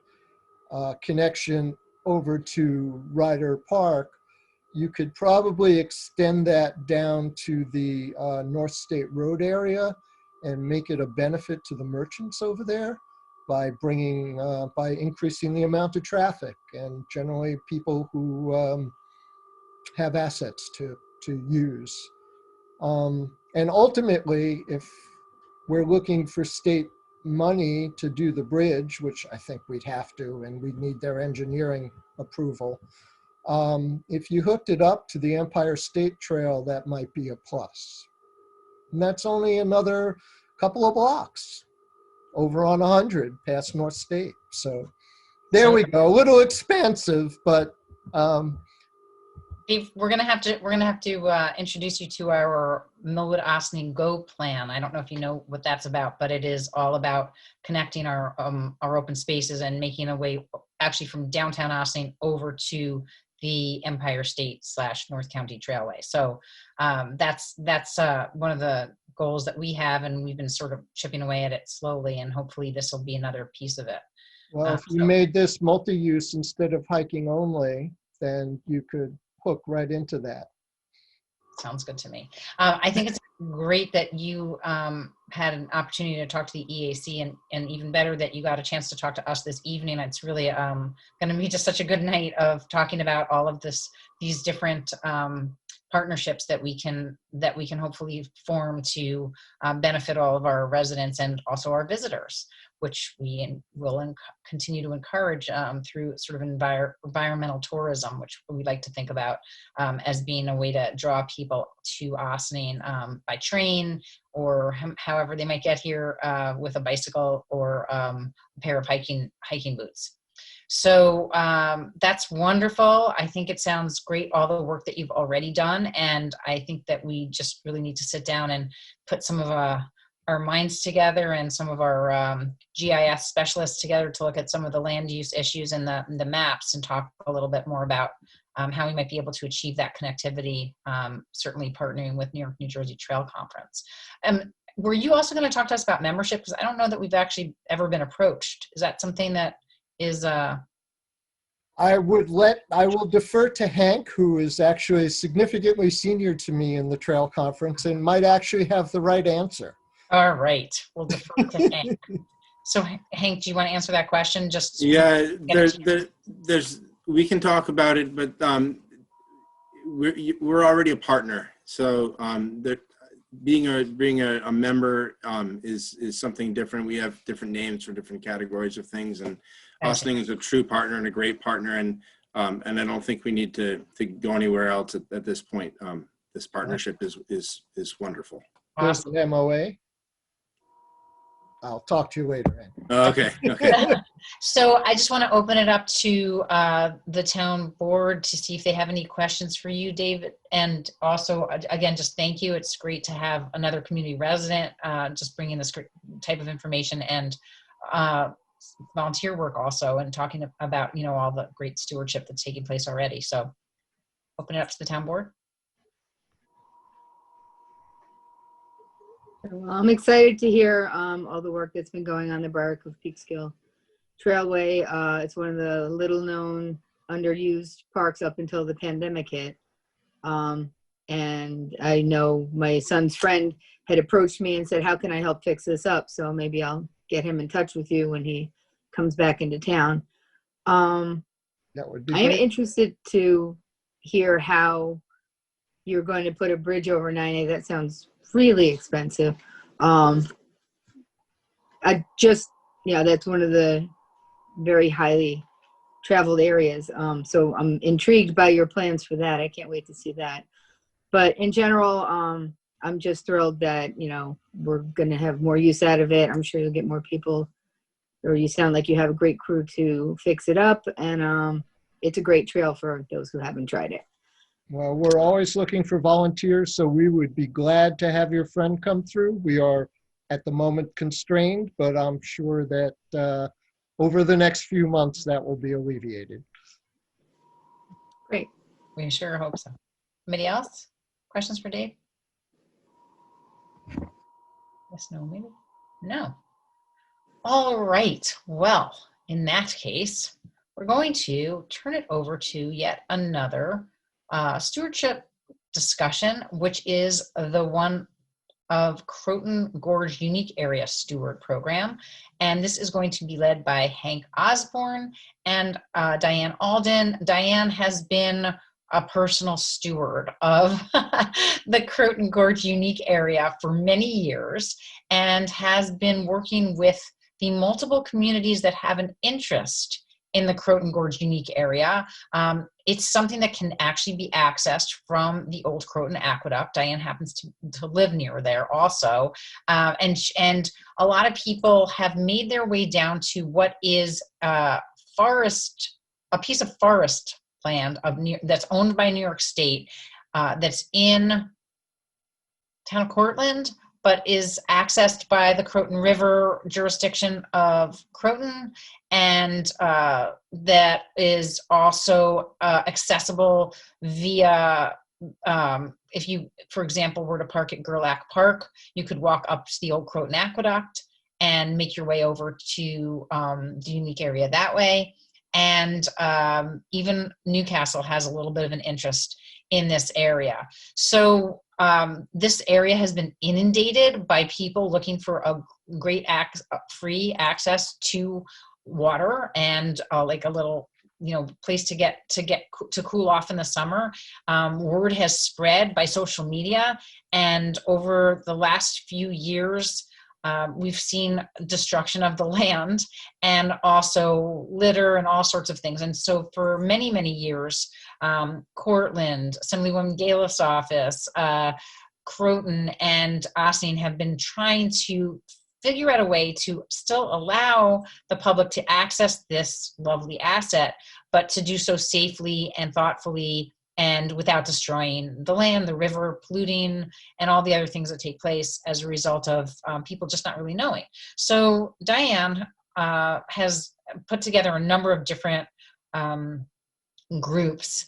connection over to Ryder Park, you could probably extend that down to the North State Road area and make it a benefit to the merchants over there by by increasing the amount of traffic and generally people who have assets to use. And ultimately, if we're looking for state money to do the bridge, which I think we'd have to, and we'd need their engineering approval, if you hooked it up to the Empire State Trail, that might be a plus. And that's only another couple of blocks over on 100 past North State. So there we go. A little expensive, but Dave, we're gonna have to introduce you to our Millwood Ossining Go plan. I don't know if you know what that's about, but it is all about connecting our open spaces and making a way actually from downtown Ossining over to the Empire State / North County Trailway. So that's one of the goals that we have, and we've been sort of chipping away at it slowly, and hopefully this will be another piece of it. Well, if you made this multi-use instead of hiking only, then you could hook right into that. Sounds good to me. I think it's great that you had an opportunity to talk to the EAC, and even better that you got a chance to talk to us this evening. It's really going to be just such a good night of talking about all of these different partnerships that we can hopefully form to benefit all of our residents and also our visitors, which we will continue to encourage through sort of environmental tourism, which we like to think about as being a way to draw people to Ossining by train, or however they might get here with a bicycle or a pair of hiking boots. So that's wonderful. I think it sounds great, all the work that you've already done. And I think that we just really need to sit down and put some of our minds together and some of our GIS specialists together to look at some of the land use issues and the maps, and talk a little bit more about how we might be able to achieve that connectivity, certainly partnering with New York, New Jersey Trail Conference. Were you also going to talk to us about membership? Because I don't know that we've actually ever been approached. Is that something that is I will defer to Hank, who is actually significantly senior to me in the Trail Conference and might actually have the right answer. All right, we'll defer to Hank. So Hank, do you want to answer that question? Just yeah, we can talk about it, but we're already a partner. So being a member is something different. We have different names for different categories of things, and Ossining is a true partner and a great partner, and I don't think we need to go anywhere else at this point. This partnership is wonderful. Awesome. MOA. I'll talk to you later, Ann. Okay. Okay. So I just want to open it up to the town board to see if they have any questions for you, David. And also, again, just thank you. It's great to have another community resident just bringing this type of information and volunteer work also, and talking about, you know, all the great stewardship that's taking place already. So open it up to the town board. Well, I'm excited to hear all the work that's been going on the Briarcliff-Peekskill Trailway. It's one of the little known underused parks up until the pandemic hit. And I know my son's friend had approached me and said, how can I help fix this up? So maybe I'll get him in touch with you when he comes back into town. That would be I am great. interested to hear how you're going to put a bridge over 9A. That sounds really expensive. That's one of the very highly traveled areas. So I'm intrigued by your plans for that. I can't wait to see that. But in general, I'm just thrilled that, you know, we're going to have more use out of it. I'm sure you'll get more people, or you sound like you have a great crew to fix it up. And it's a great trail for those who haven't tried it. Well, we're always looking for volunteers, so we would be glad to have your friend come through. We are at the moment constrained, but I'm sure that over the next few months that will be alleviated. Great. We sure hope so. Anybody else? Questions for Dave? Yes, no, maybe? No. All right. Well, in that case, we're going to turn it over to yet another stewardship discussion, which is the one of Croton Gorge Unique Area Steward Program. And this is going to be led by Hank Osborne and Diane Alden. Diane has been a personal steward of the Croton Gorge Unique Area for many years and has been working with the multiple communities that have an interest in the Croton Gorge Unique Area. It's something that can actually be accessed from the old Croton Aqueduct. Diane happens to live near there also. And a lot of people have made their way down to what is a piece of forest land that's owned by New York State, that's in town of Cortland, but is accessed by the Croton River jurisdiction of Croton, and that is also accessible via, if you, for example, were to park at Gerlach Park, you could walk up to the old Croton Aqueduct and make your way over to the unique area that way. And even Newcastle has a little bit of an interest in this area. So this area has been inundated by people looking for a great free access to water and like a little, you know, place to cool off in the summer. Word has spread by social media, and over the last few years, we've seen destruction of the land and also litter and all sorts of things. And so for many, many years, Cortland, Assemblywoman Galiff's office, Croton, and Ossining have been trying to figure out a way to still allow the public to access this lovely asset, but to do so safely and thoughtfully and without destroying the land, the river, polluting, and all the other things that take place as a result of people just not really knowing. So Diane has put together a number of different groups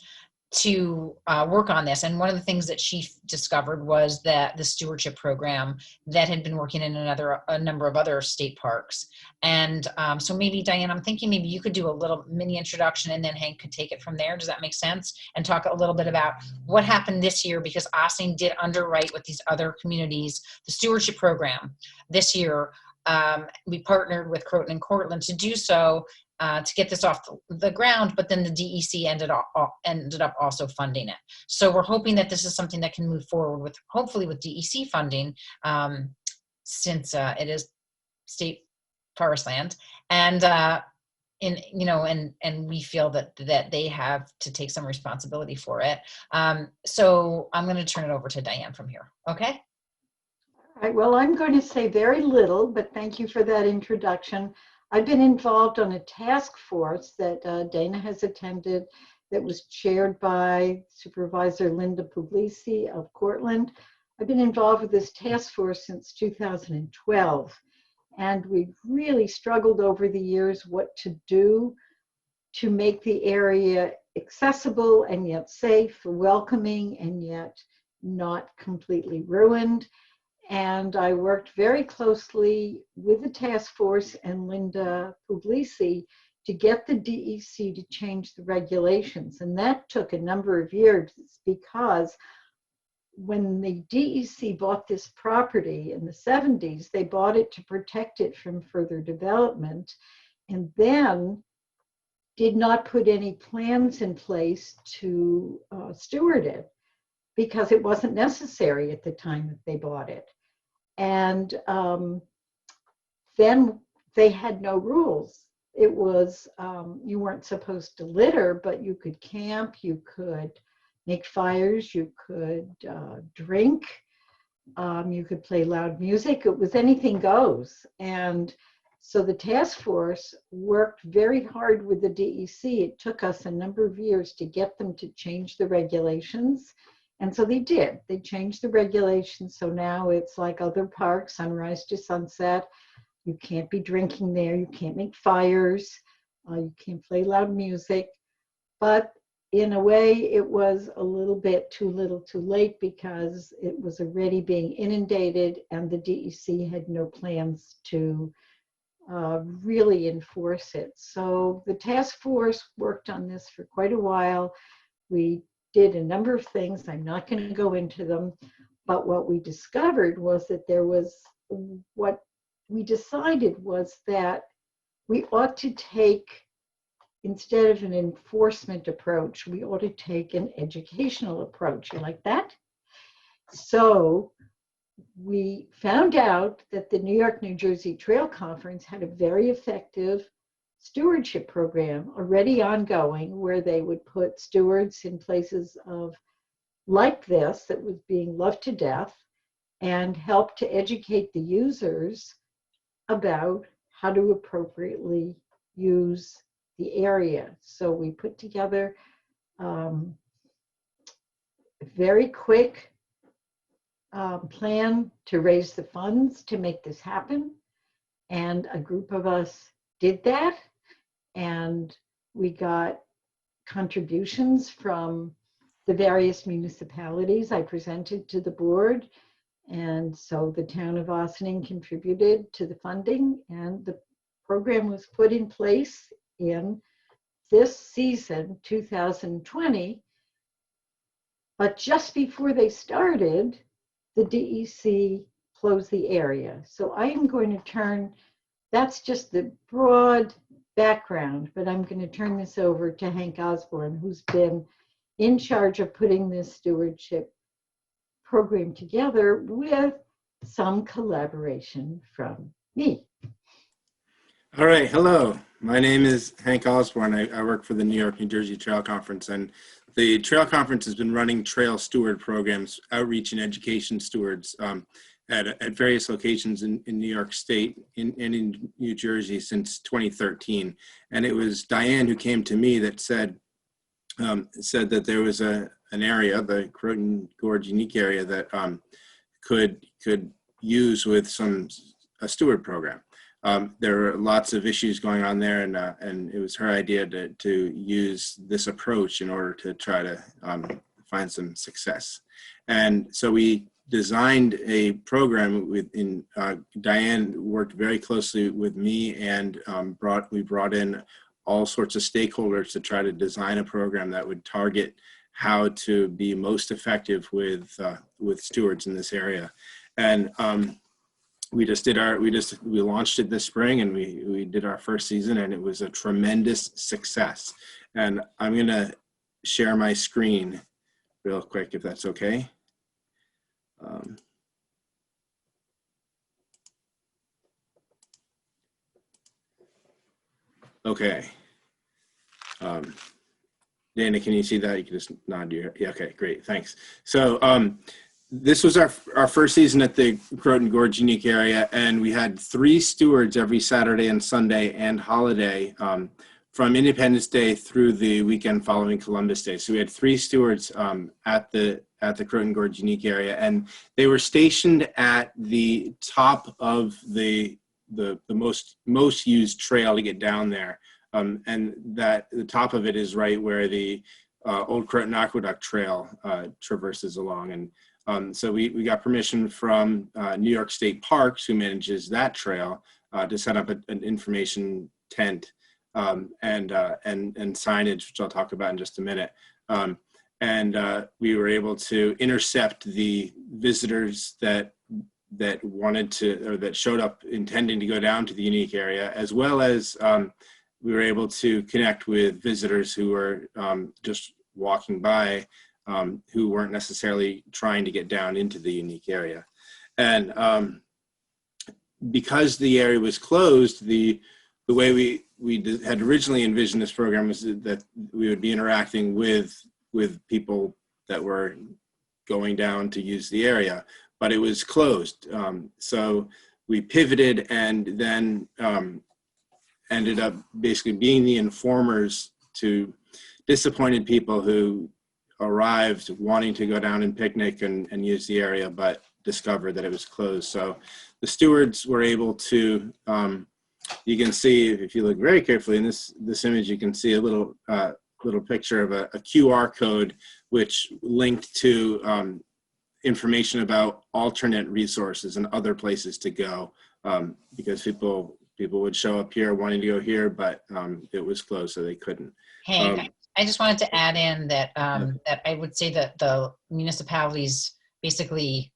to work on this. And one of the things that she discovered was that the stewardship program that had been working in a number of other state parks. And so maybe, Diane, I'm thinking maybe you could do a little mini introduction and then Hank could take it from there. Does that make sense? And talk a little bit about what happened this year, because Ossining did underwrite with these other communities the stewardship program this year. We partnered with Croton and Cortland to do so, to get this off the ground, but then the DEC ended up also funding it. So we're hoping that this is something that can move forward with, hopefully with DEC funding, since it is state forest land, and and we feel that they have to take some responsibility for it. So I'm going to turn it over to Diane from here. Okay. All right, well, I'm going to say very little, but thank you for that introduction. I've been involved on a task force that Dana has attended that was chaired by Supervisor Linda Puglisi of Cortland. I've been involved with this task force since 2012, and we've really struggled over the years what to do to make the area accessible and yet safe, welcoming and yet not completely ruined. And I worked very closely with the task force and Linda Puglisi to get the DEC to change the regulations. And that took a number of years because when the DEC bought this property in the 70s, they bought it to protect it from further development, and then did not put any plans in place to steward it because it wasn't necessary at the time that they bought it. And then they had no rules. It was, you weren't supposed to litter, but you could camp, you could make fires, you could drink, you could play loud music. It was anything goes. And so the task force worked very hard with the DEC. It took us a number of years to get them to change the regulations. And so they did. They changed the regulations. So now it's like other parks, sunrise to sunset. You can't be drinking there. You can't make fires. You can't play loud music. But in a way, it was a little bit too little too late because it was already being inundated and the DEC had no plans to really enforce it. So the task force worked on this for quite a while. We did a number of things. I'm not going to go into them, but what we discovered was that there was, what we decided was that we ought to take, instead of an enforcement approach, we ought to take an educational approach. You like that? So we found out that the New York, New Jersey Trail Conference had a very effective stewardship program already ongoing where they would put stewards in places of like this that was being loved to death and help to educate the users about how to appropriately use the area. So we put together a very quick plan to raise the funds to make this happen. And a group of us did that. And we got contributions from the various municipalities. I presented to the board. And so the town of Ossining contributed to the funding, and the program was put in place in this season, 2020. But just before they started, the DEC closed the area. So I am going to turn, that's just the broad background, but I'm going to turn this over to Hank Osborne, who's been in charge of putting this stewardship program together with some collaboration from me. All right, hello. My name is Hank Osborne. I work for the New York, New Jersey Trail Conference, and the Trail Conference has been running trail steward programs, outreach and education stewards at various locations in New York State and in New Jersey since 2013. And it was Diane who came to me that said that there was an area, the Croton Gorge Unique Area, that could use with a steward program. There were lots of issues going on there, and it was her idea to use this approach in order to try to find some success. And so we designed a program Diane worked very closely with me, and we brought in all sorts of stakeholders to try to design a program that would target how to be most effective with stewards in this area. And we launched it this spring, and we did our first season, and it was a tremendous success. And I'm gonna share my screen real quick, if that's okay. Okay. Dana, can you see that? You can just nod your, yeah, okay, great, thanks. So This was our first season at the Croton Gorge Unique Area, and we had 3 stewards every Saturday and Sunday and holiday from Independence Day through the weekend following Columbus Day. So we had 3 stewards at the Croton Gorge Unique Area, and they were stationed at the top of the most used trail to get down there, and that the top of it is right where the Old Croton Aqueduct Trail traverses along. And so we got permission from New York State Parks, who manages that trail, to set up an information tent and signage, which I'll talk about in just a minute. We were able to intercept the visitors that wanted to, or that showed up intending to go down to the unique area, as well as we were able to connect with visitors who were just walking by, who weren't necessarily trying to get down into the unique area. And because the area was closed, the way we had originally envisioned this program was that we would be interacting with people that were going down to use the area, but it was closed. So we pivoted and then ended up basically being the informers to disappointed people who arrived wanting to go down and picnic and use the area, but discovered that it was closed. So the stewards were able to, you can see, if you look very carefully in this image, you can see a little picture of a QR code which linked to information about alternate resources and other places to go, because people would show up here wanting to go here, but it was closed, so they couldn't. Hank, I just wanted to add in that that I would say that the municipalities basically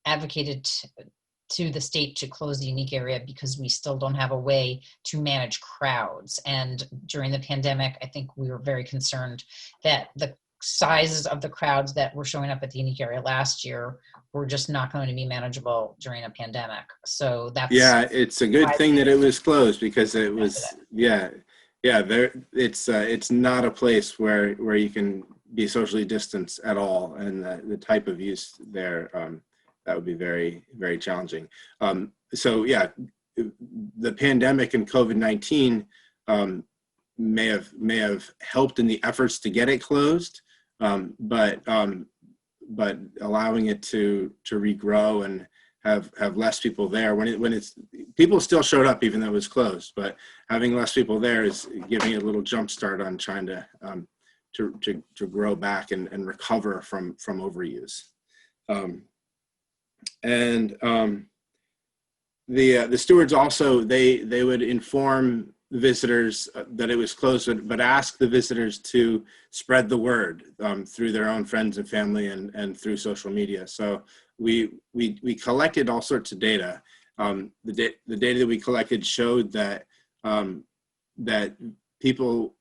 advocated to the state to close the unique area because we still don't have a way to manage crowds. And during the pandemic, I think we were very concerned that the sizes of the crowds that were showing up at the unique area last year were just not going to be manageable during a pandemic. So that's, yeah, it's a good thing that it was closed, because it was, it's not a place where you can be socially distanced at all, and the type of use there, that would be very, very challenging. So yeah, the pandemic and COVID-19 may have helped in the efforts to get it closed, but allowing it to regrow and have less people there when people still showed up even though it was closed, but having less people there is giving it a little jump start on trying to grow back and recover from overuse. The stewards also, they would inform visitors that it was closed, but ask the visitors to spread the word through their own friends and family and through social media. So we collected all sorts of data. The data that we collected showed that that people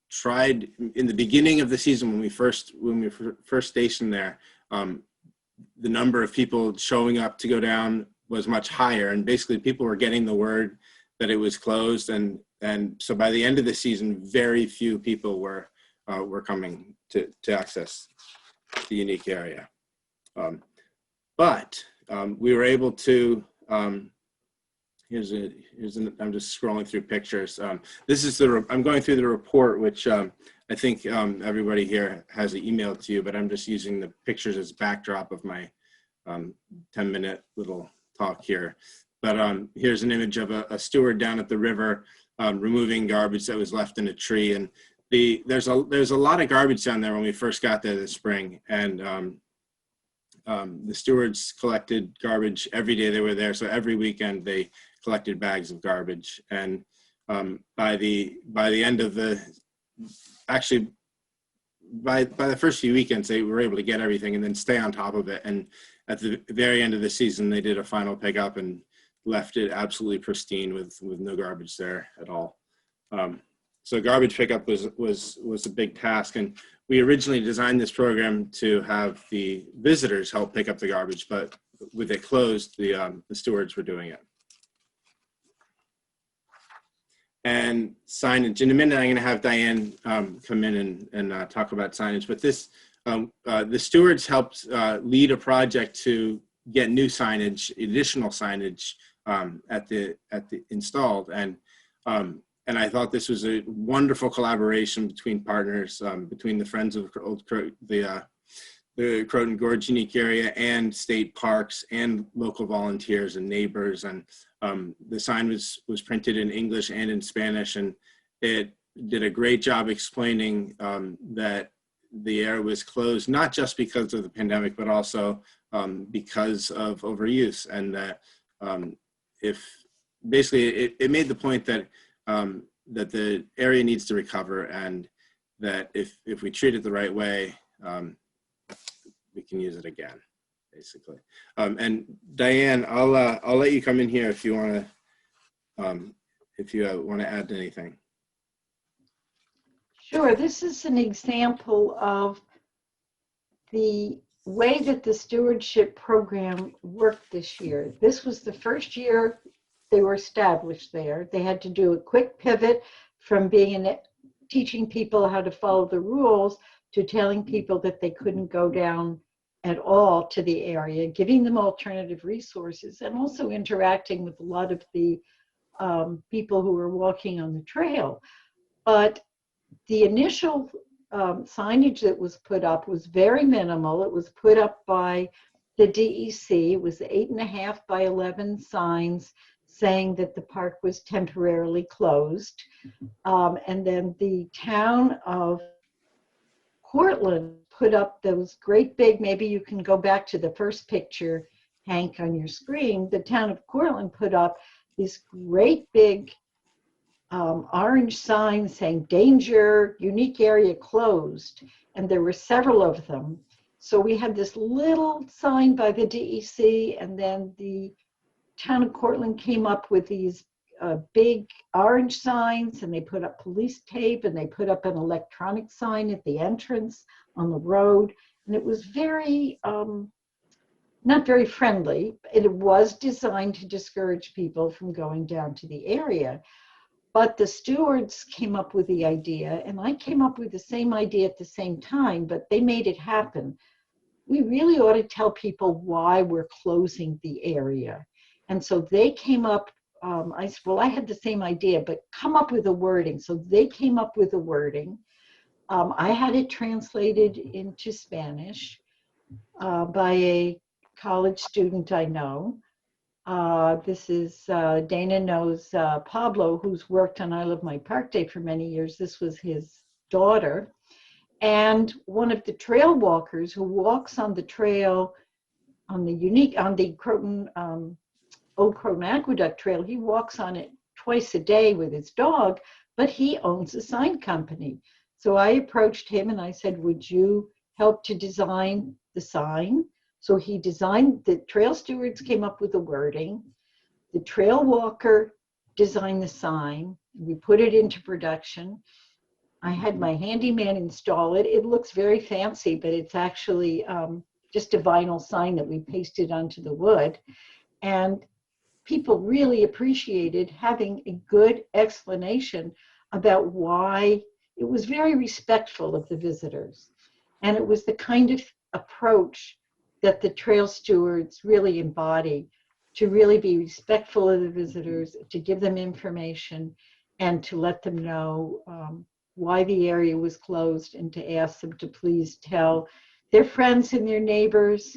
tried in the beginning of the season when we were first stationed there. The number of people showing up to go down was much higher, and basically people were getting the word that it was closed, and so by the end of the season, very few people were coming to access the unique area. But we were able to. I'm just scrolling through pictures. This is I'm going through the report, which I think everybody here has an email to you, but I'm just using the pictures as backdrop of my 10-minute little talk here. But here's an image of a steward down at the river removing garbage that was left in a tree. And there's a lot of garbage down there when we first got there this spring. And the stewards collected garbage every day they were there. So every weekend they collected bags of garbage. And by the end of by the first few weekends, they were able to get everything and then stay on top of it. And at the very end of the season, they did a final pickup and left it absolutely pristine with no garbage there at all. So garbage pickup was a big task. And we originally designed this program to have the visitors help pick up the garbage, but with it closed, the stewards were doing it. And signage. In a minute, I'm going to have Diane come in and talk about signage. But this the stewards helped lead a project to get new signage, additional signage at the installed, and I thought this was a wonderful collaboration between partners, between the Friends of the Croton Gorge Unique Area and state parks and local volunteers and neighbors. And the sign was printed in English and in Spanish, and it did a great job explaining that the area was closed, not just because of the pandemic, but also because of overuse. And that it made the point that that the area needs to recover, and that if we treat it the right way, we can use it again, basically. And Diane, I'll let you come in here if you want to add anything. Sure. This is an example of the way that the stewardship program worked this year. This was the first year they were established there. They had to do a quick pivot from teaching people how to follow the rules to telling people that they couldn't go down at all to the area, giving them alternative resources, and also interacting with a lot of the people who were walking on the trail. But the initial signage that was put up was very minimal. It was put up by the DEC. It was 8.5 by 11 signs saying that the park was temporarily closed. And then the town of Cortland put up those great big, maybe you can go back to the first picture, Hank, on your screen. The town of Cortland put up these great big orange signs saying danger, unique area closed. And there were several of them. So we had this little sign by the DEC, and then the town of Cortland came up with these big orange signs, and they put up police tape, and they put up an electronic sign at the entrance on the road. And it was very, not very friendly. It was designed to discourage people from going down to the area. But the stewards came up with the idea, and I came up with the same idea at the same time, but they made it happen. We really ought to tell people why we're closing the area. And so they came up, I said, well, I had the same idea, but come up with a wording. So they came up with a wording. I had it translated into Spanish by a college student I know. This is, Dana knows Pablo, who's worked on I Love My Park Day for many years. This was his daughter. And one of the trail walkers who walks on the trail on the Croton, Old Croton Aqueduct Trail, he walks on it twice a day with his dog, but he owns a sign company. So I approached him and I said, would you help to design the sign? So he designed, the trail stewards came up with the wording, the trail walker designed the sign, we put it into production. I had my handyman install it. It looks very fancy, but it's actually just a vinyl sign that we pasted onto the wood. And people really appreciated having a good explanation about why. It was very respectful of the visitors. And it was the kind of approach that the trail stewards really embody, to really be respectful of the visitors, to give them information, and to let them know why the area was closed, and to ask them to please tell their friends and their neighbors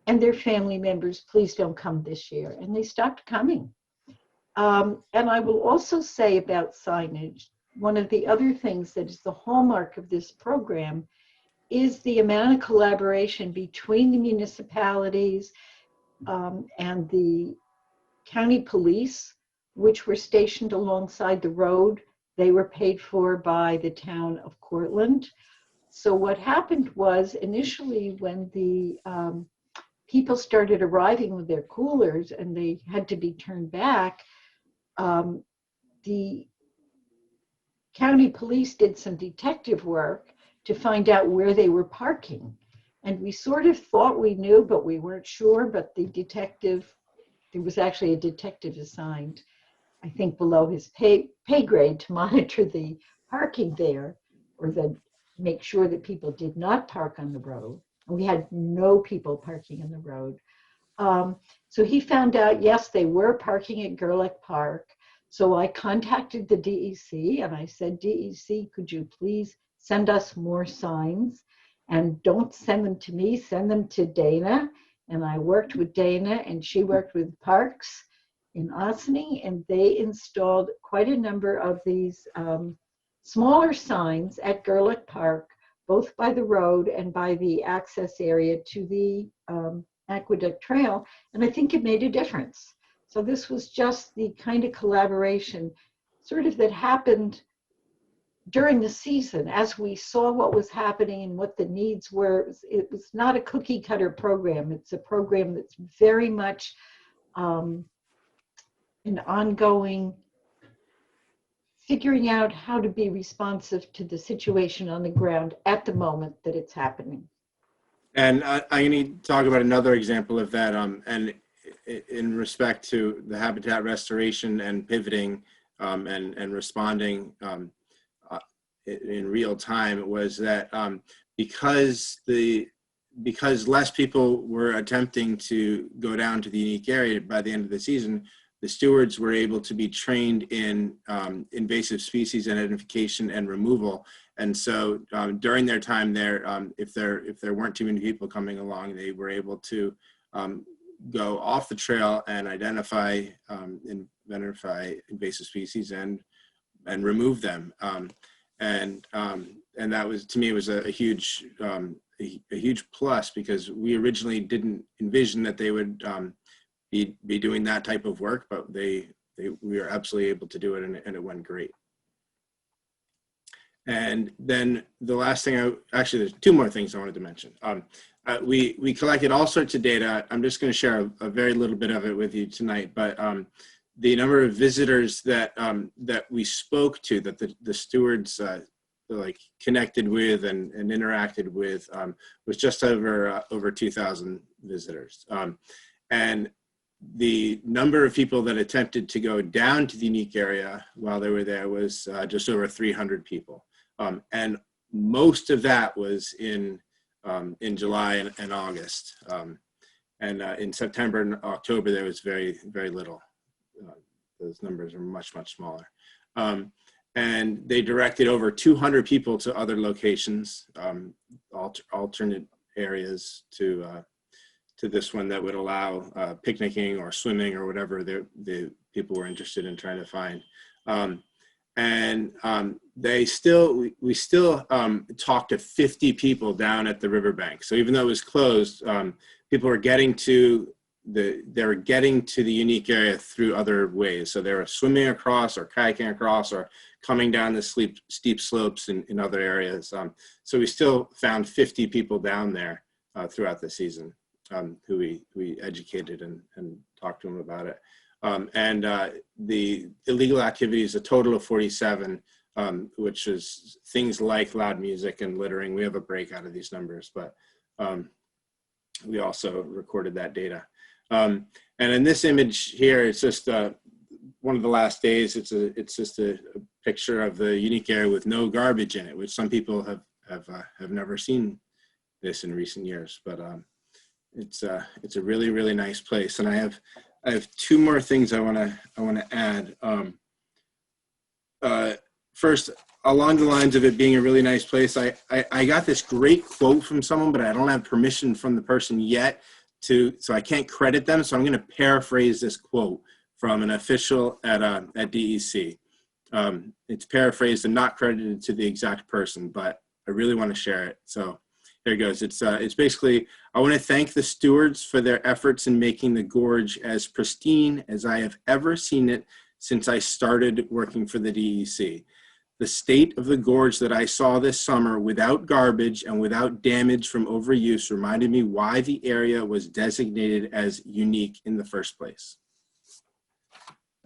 and their family members, please don't come this year. And they stopped coming. And I will also say about signage, one of the other things that is the hallmark of this program is the amount of collaboration between the municipalities and the county police, which were stationed alongside the road. They were paid for by the town of Cortland. So what happened was, initially when the people started arriving with their coolers and they had to be turned back, the county police did some detective work to find out where they were parking. And we sort of thought we knew, but we weren't sure. But the detective, there was actually a detective assigned, I think, below his pay grade to monitor the parking there, or the make sure that people did not park on the road. We had no people parking in the road. So he found out, yes, they were parking at Gerlach Park. So I contacted the DEC and I said, DEC, could you please send us more signs? And don't send them to me, send them to Dana. And I worked with Dana and she worked with Parks in Ossining, and they installed quite a number of these smaller signs at Gerlach Park, both by the road and by the access area to the Aqueduct Trail. And I think it made a difference. So this was just the kind of collaboration sort of that happened during the season as we saw what was happening and what the needs were. It was not a cookie cutter program. It's a program that's very much an ongoing figuring out how to be responsive to the situation on the ground at the moment that it's happening. And I'm going to talk about another example of that, and in respect to the habitat restoration and pivoting and responding in real time, was that because less people were attempting to go down to the unique area by the end of the season, the stewards were able to be trained in invasive species identification and removal. And so during their time there, if there weren't too many people coming along, they were able to go off the trail and identify invasive species and remove them. And that was, to me, was a huge plus, because we originally didn't envision that they would be doing that type of work, but we were absolutely able to do it, and it went great. And then the last thing, actually there's two more things I wanted to mention. We collected all sorts of data. I'm just going to share a very little bit of it with you tonight, but the number of visitors that we spoke to, that the stewards like connected with and interacted with, was just over 2,000 visitors. And the number of people that attempted to go down to the unique area while they were there was just over 300 people. And most of that was in July and August. And in September and October, there was very, very little. Those numbers are much, much smaller. And they directed over 200 people to other locations, alternate areas to this one that would allow picnicking or swimming or whatever the people were interested in trying to find. We still talked to 50 people down at the riverbank. So even though it was closed, people were getting to the unique area through other ways. So they were swimming across or kayaking across or coming down the steep slopes in other areas. So we still found 50 people down there throughout the season. Who we educated and talked to them about it. The illegal activities, a total of 47, which is things like loud music and littering. We have a breakout of these numbers, but we also recorded that data. And in this image here, it's just one of the last days. It's just a picture of the unique area with no garbage in it, which some people have never seen this in recent years, but it's a really, really nice place. And I have two more things I want to add. First, along the lines of it being a really nice place, I got this great quote from someone, but I don't have permission from the person yet so I can't credit them. So I'm going to paraphrase this quote from an official at DEC. It's paraphrased and not credited to the exact person, but I really want to share it. So here it goes. It's basically, I want to thank the stewards for their efforts in making the gorge as pristine as I have ever seen it since I started working for the DEC. The state of the gorge that I saw this summer without garbage and without damage from overuse reminded me why the area was designated as unique in the first place.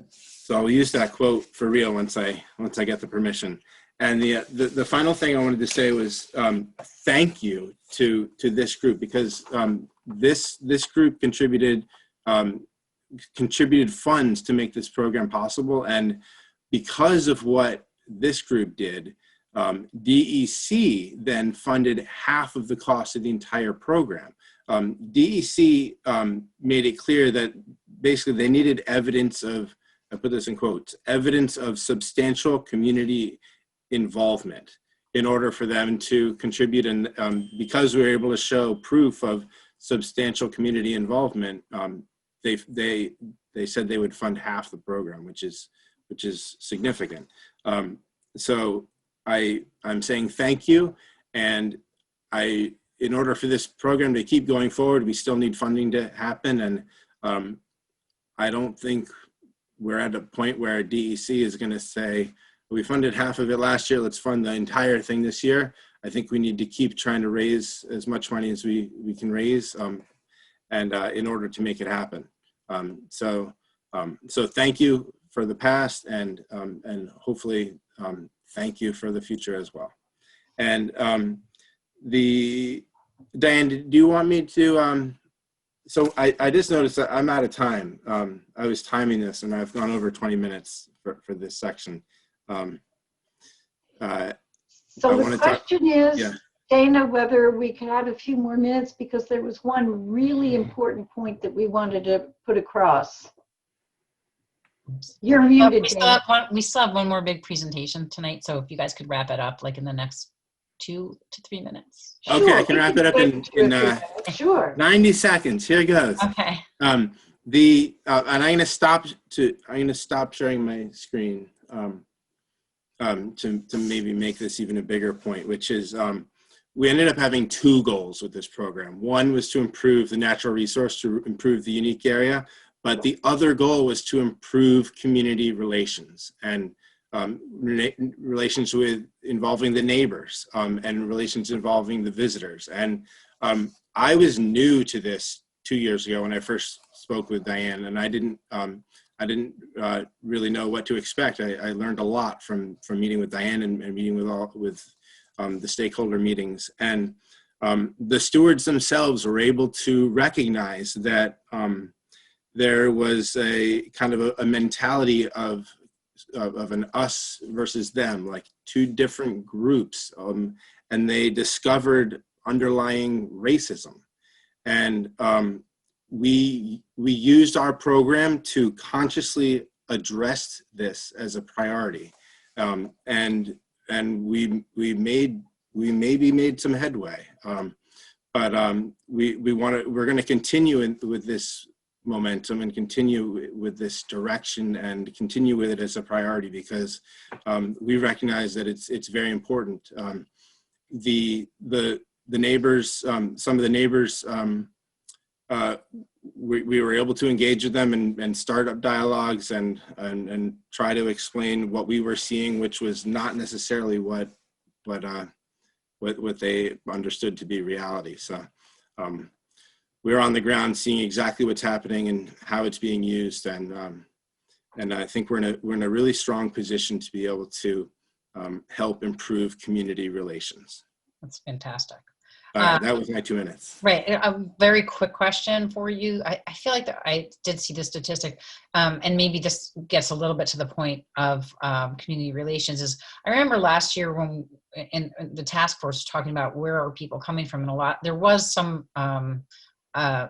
So I'll use that quote for real once I get the permission. And the final thing I wanted to say was thank you to this group, because this group contributed funds to make this program possible. And because of what this group did, DEC then funded half of the cost of the entire program. DEC made it clear that basically they needed evidence of, I put this in quotes, evidence of substantial community involvement in order for them to contribute. And because we were able to show proof of substantial community involvement, they said they would fund half the program, which is significant. So I'm saying thank you, and in order for this program to keep going forward, we still need funding to happen, and I don't think we're at a point where DEC is going to say, we funded half of it last year, let's fund the entire thing this year. I think we need to keep trying to raise as much money as we can raise, and in order to make it happen. So thank you for the past, and hopefully thank you for the future as well. And Diane, do you want me to, so I just noticed that I'm out of time. I was timing this and I've gone over 20 minutes for this section. So the question is, yeah, Dana, whether we could have a few more minutes, because there was one really important point that we wanted to put across. You're muted, we still have one more big presentation tonight, so if you guys could wrap it up like in the next 2 to 3 minutes. Okay, sure, I can wrap it up in sure. 90 seconds. Here goes. Okay. And I'm gonna stop sharing my screen to maybe make this even a bigger point, which is we ended up having 2 goals with this program. One was to improve the natural resource, to improve the unique area, but the other goal was to improve community relations and relations involving the neighbors and relations involving the visitors. And I was new to this 2 years ago when I first spoke with Diane, and I didn't really know what to expect. I learned a lot from meeting with Diane and meeting with the stakeholder meetings. And the stewards themselves were able to recognize that there was a kind of a mentality of an us versus them, like 2 different groups, and they discovered underlying racism. And we used our program to consciously address this as a priority, and we maybe made some headway, but we're going to continue with this momentum and continue with this direction and continue with it as a priority, because we recognize that it's very important. The neighbors, some of the neighbors, we were able to engage with them and start up dialogues and try to explain what we were seeing, which was not necessarily what they understood to be reality. So we're on the ground seeing exactly what's happening and how it's being used, and I think we're in a really strong position to be able to help improve community relations. That's fantastic. That was my 2 minutes. Right. A very quick question for you. I feel like I did see the statistic, and maybe this gets a little bit to the point of community relations. Is I remember last year when in the task force was talking about where are people coming from, and there was some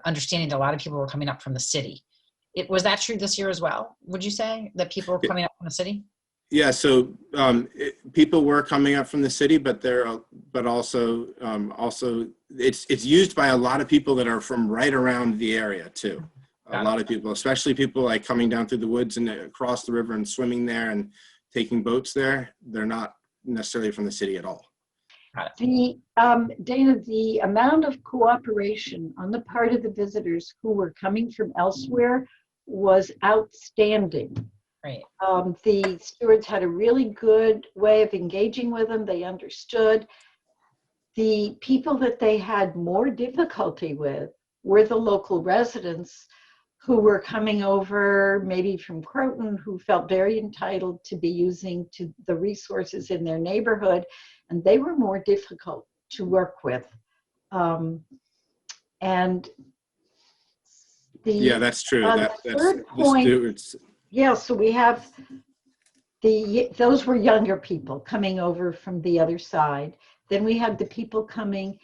understanding that a lot of people were coming up from the city. Was that true this year as well? Would you say that people were coming up from the city? Yeah, so people were coming up from the city, but also it's used by a lot of people that are from right around the area too. A lot of people, especially people like coming down through the woods and across the river and swimming there and taking boats there. They're not necessarily from the city at all. Dana, the amount of cooperation on the part of the visitors who were coming from elsewhere was outstanding. Right. The stewards had a really good way of engaging with them. They understood. The people that they had more difficulty with were the local residents who were coming over, maybe from Croton, who felt very entitled to be using the resources in their neighborhood, and they were more difficult to work with. And yeah, that's true. Third point, stewards. Yeah, so we have those were younger people coming over from the other side. Then we had the people coming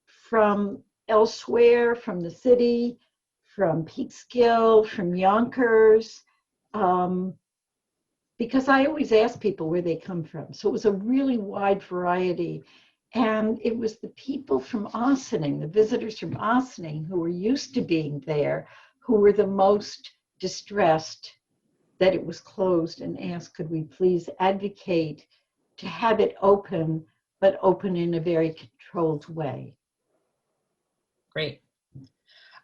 from elsewhere, from the city, from Peekskill, from Yonkers, because I always ask people where they come from. So it was a really wide variety. And it was the people from Ossining, the visitors from Ossining, who were used to being there, who were the most distressed that it was closed, and asked, could we please advocate to have it open, but open in a very controlled way. Great.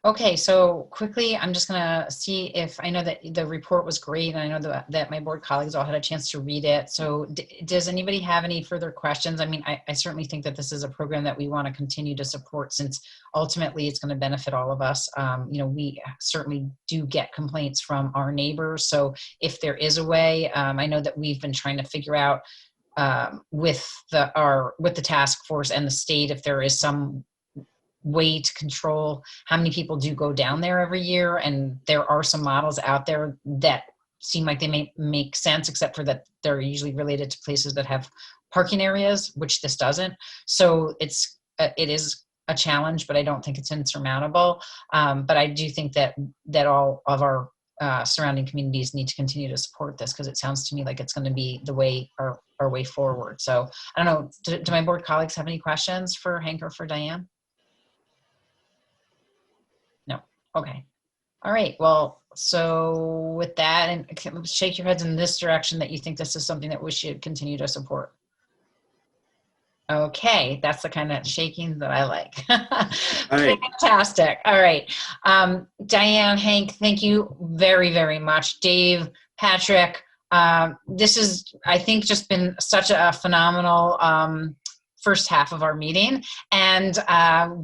Okay, so quickly, I'm just gonna see if, I know that the report was great, and I know that my board colleagues all had a chance to read it. So does anybody have any further questions? I mean, I certainly think that this is a program that we wanna continue to support, since ultimately it's gonna benefit all of us. You know, we certainly do get complaints from our neighbors. So if there is a way, I know that we've been trying to figure out with the task force and the state, if there is some way to control how many people do go down there every year. And there are some models out there that seem like they may make sense, except for that they're usually related to places that have parking areas, which this doesn't. So it is a challenge, but I don't think it's insurmountable. But I do think that all of our surrounding communities need to continue to support this, because it sounds to me like it's going to be the way, our way forward. So I don't know, do my board colleagues have any questions for Hank or for Diane? No. Okay. All right. Well, so with that, and shake your heads in this direction that you think this is something that we should continue to support. Okay, that's the kind of shaking that I like. Fantastic. All right. Diane, Hank, thank you very, very much. Dave, Patrick, this is, I think, just been such a phenomenal first half of our meeting, and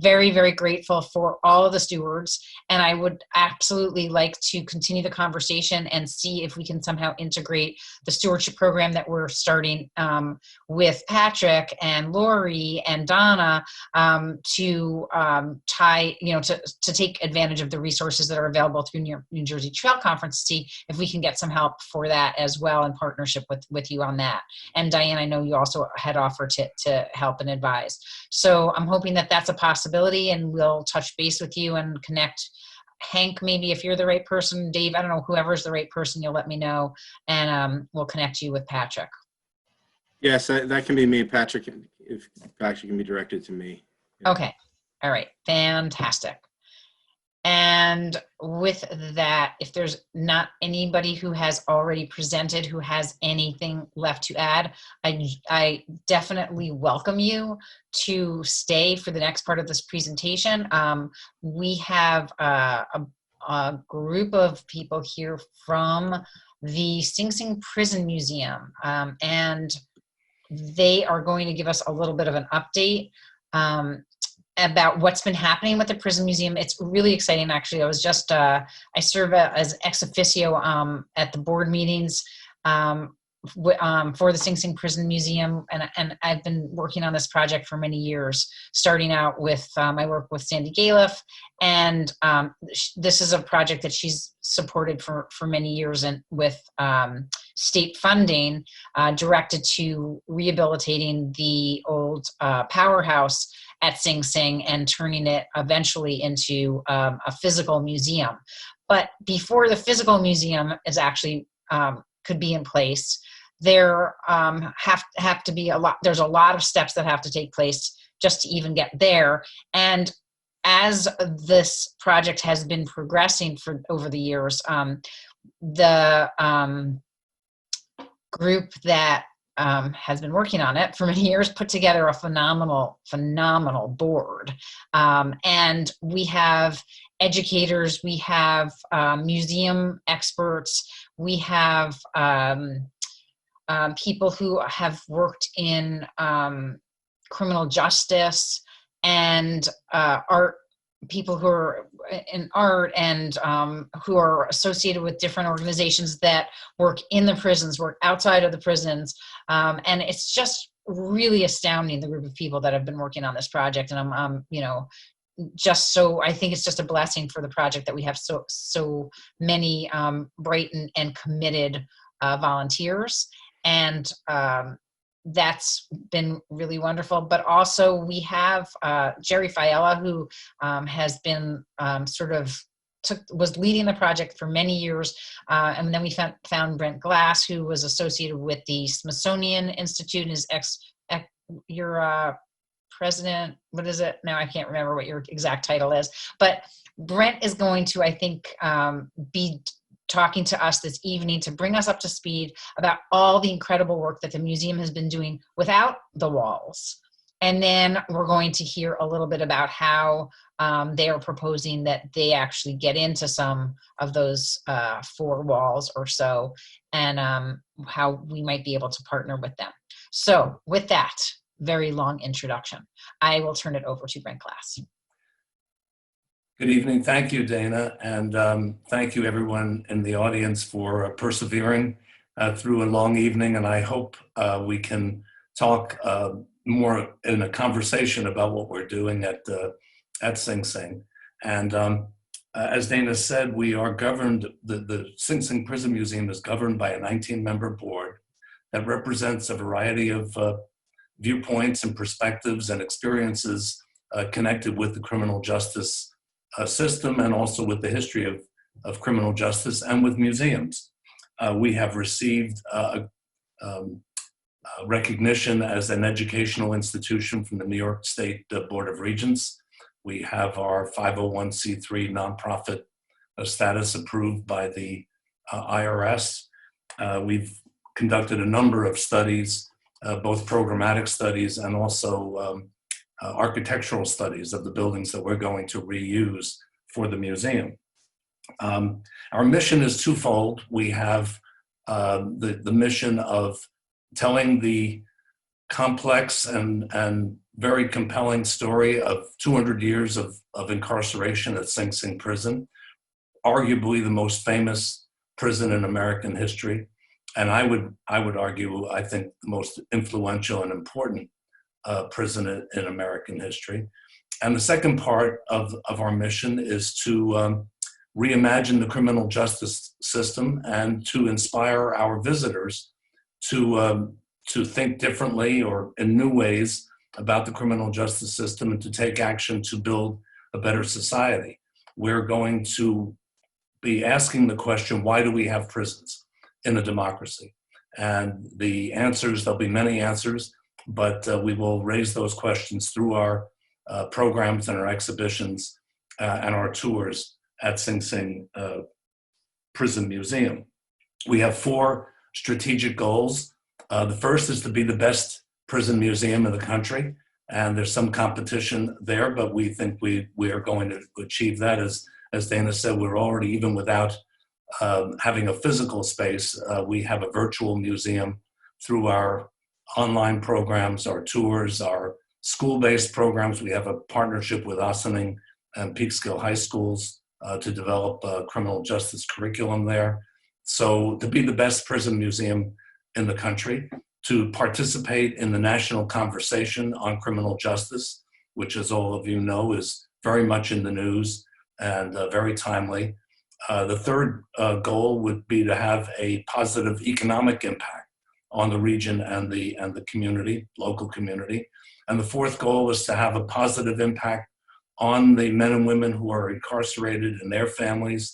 very, very grateful for all of the stewards. And I would absolutely like to continue the conversation and see if we can somehow integrate the stewardship program that we're starting with Patrick and Lori and Donna to tie, to take advantage of the resources that are available through New Jersey Trail Conference, see if we can get some help for that as well in partnership with you on that. And Diane, I know you also had offered to help and advise. So I'm hoping that that's a possibility, and we'll touch base with you and connect. Hank, maybe if you're the right person, Dave, I don't know, whoever's the right person, you'll let me know, and we'll connect you with Patrick. Yes, that can be me, Patrick, if Patrick can be directed to me. Yeah. Okay. All right. Fantastic. And with that, if there's not anybody who has already presented who has anything left to add, I definitely welcome you to stay for the next part of this presentation. We have a group of people here from the Sing Sing Prison Museum, and they are going to give us a little bit of an update about what's been happening with the prison museum. It's really exciting, actually. I was just, I serve as ex officio at the board meetings for the Sing Sing Prison Museum, and I've been working on this project for many years, starting out with my work with Sandy Galiff, and this is a project that she's supported for many years, and with state funding directed to rehabilitating the old powerhouse at Sing Sing and turning it eventually into a physical museum. But before the physical museum is actually could be in place, there have to be there's a lot of steps that have to take place just to even get there. And as this project has been progressing over the years, the group that has been working on it for many years put together a phenomenal board. And we have educators, we have museum experts, we have people who have worked in criminal justice, and art, people who are in art, and who are associated with different organizations that work in the prisons, work outside of the prisons. And it's just really astounding, the group of people that have been working on this project. And I'm I think it's just a blessing for the project that we have so many bright and committed volunteers. And that's been really wonderful. But also we have Jerry Fiella, who has been was leading the project for many years. And then we found Brent Glass, who was associated with the Smithsonian Institute and is your president, what is it? Now I can't remember what your exact title is, but Brent is going to, I think, be talking to us this evening to bring us up to speed about all the incredible work that the museum has been doing without the walls. And then we're going to hear a little bit about how they are proposing that they actually get into some of those 4 walls or so, and how we might be able to partner with them. So with that very long introduction, I will turn it over to Brent Glass. Good evening. Thank you, Dana. And thank you everyone in the audience for persevering through a long evening. And I hope we can talk more in a conversation about what we're doing at Sing Sing. And as Dana said, we are governed, the Sing Sing Prison Museum is governed by a 19-member board that represents a variety of viewpoints and perspectives and experiences connected with the criminal justice system, and also with the history of criminal justice and with museums. We have received recognition as an educational institution from the New York State Board of Regents. We have our 501c3 nonprofit status approved by the IRS. We've conducted a number of studies, both programmatic studies and also architectural studies of the buildings that we're going to reuse for the museum. Our mission is twofold. We have the mission of telling the complex and very compelling story of 200 years of incarceration at Sing Sing Prison, arguably the most famous prison in American history. And I would argue, I think, the most influential and important prison in American history. And the second part of our mission is to reimagine the criminal justice system and to inspire our visitors to think differently or in new ways about the criminal justice system and to take action to build a better society. We're going to be asking the question, why do we have prisons in a democracy? And the answers, there'll be many answers, but we will raise those questions through our programs and our exhibitions and our tours at Sing Sing Prison Museum. We have 4 strategic goals. The first is to be the best prison museum in the country, and there's some competition there, but we think we are going to achieve that. As Dana said, we're already, even without having a physical space, we have a virtual museum through our online programs, our tours, our school-based programs. We have a partnership with Ossining and Peekskill High Schools to develop a criminal justice curriculum there. So to be the best prison museum in the country, to participate in the national conversation on criminal justice, which, as all of you know, is very much in the news and very timely. The third goal would be to have a positive economic impact on the region and the community, local community. And the fourth goal is to have a positive impact on the men and women who are incarcerated and their families,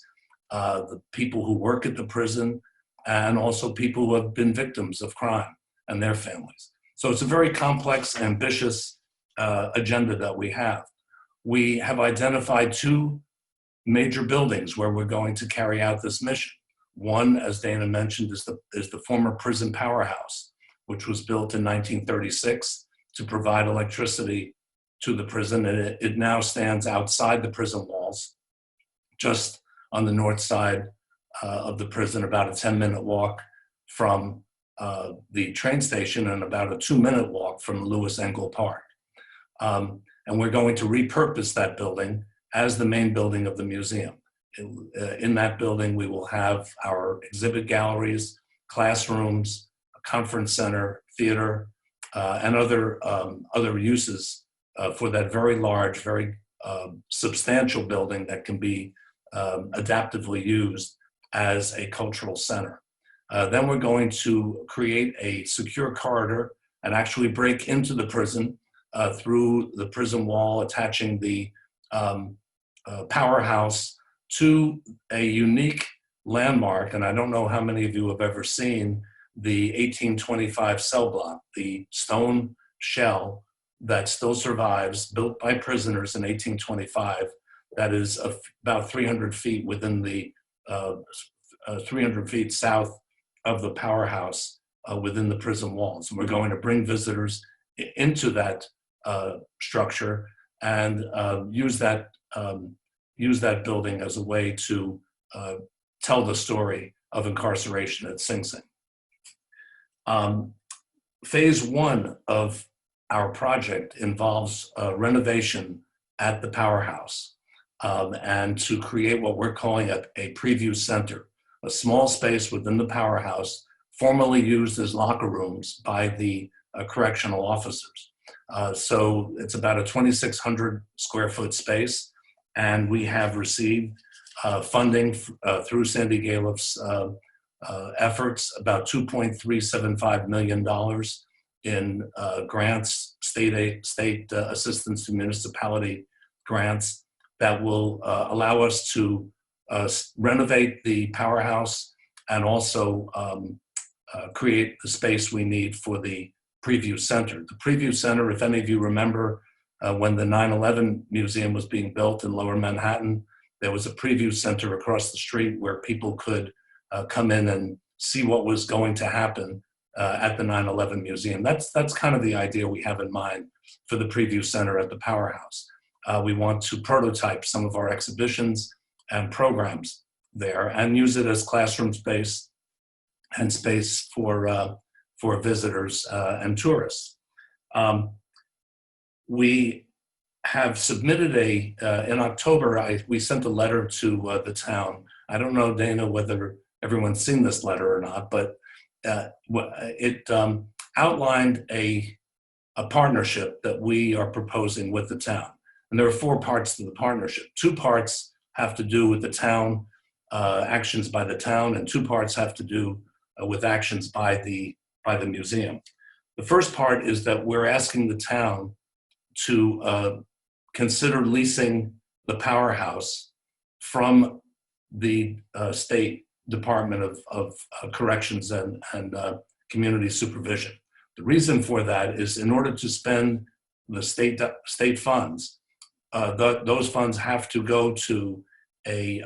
the people who work at the prison, and also people who have been victims of crime and their families. So it's a very complex, ambitious agenda that we have. We have identified 2 major buildings where we're going to carry out this mission. One, as Dana mentioned, is the former prison powerhouse, which was built in 1936 to provide electricity to the prison. And it now stands outside the prison walls, just on the north side of the prison, about a 10-minute walk from the train station and about a 2-minute walk from Lewis Engel Park. And we're going to repurpose that building as the main building of the museum. In that building, we will have our exhibit galleries, classrooms, a conference center, theater, and other uses for that very large, very substantial building that can be adaptively used as a cultural center. Then we're going to create a secure corridor and actually break into the prison through the prison wall, attaching the powerhouse to a unique landmark. And I don't know how many of you have ever seen the 1825 cell block, the stone shell that still survives, built by prisoners in 1825, that is about 300 feet within the 300 feet south of the powerhouse within the prison walls. And we're going to bring visitors into that structure and use that building as a way to tell the story of incarceration at Sing Sing. Phase one of our project involves renovation at the powerhouse and to create what we're calling a preview center, a small space within the powerhouse formerly used as locker rooms by the correctional officers. So it's about a 2,600 square foot space, and we have received funding through Sandy Galiff's efforts, about $2.375 million in grants, state assistance to municipality grants that will allow us to renovate the powerhouse and also create the space we need for the preview center. The preview center, if any of you remember, when the 9/11 museum was being built in Lower Manhattan, there was a preview center across the street where people could come in and see what was going to happen at the 9/11 museum. That's kind of the idea we have in mind for the preview center at the powerhouse. We want to prototype some of our exhibitions and programs there and use it as classroom space and space for visitors and tourists. We have submitted in October, we sent a letter to the town. I don't know, Dana, whether everyone's seen this letter or not, but it outlined a partnership that we are proposing with the town. And there are 4 parts to the partnership. 2 parts have to do with the town, actions by the town, and 2 parts have to do with actions by the museum. The first part is that we're asking the town to consider leasing the powerhouse from the State Department of Corrections and Community Supervision. The reason for that is in order to spend the state funds, those funds have to go to a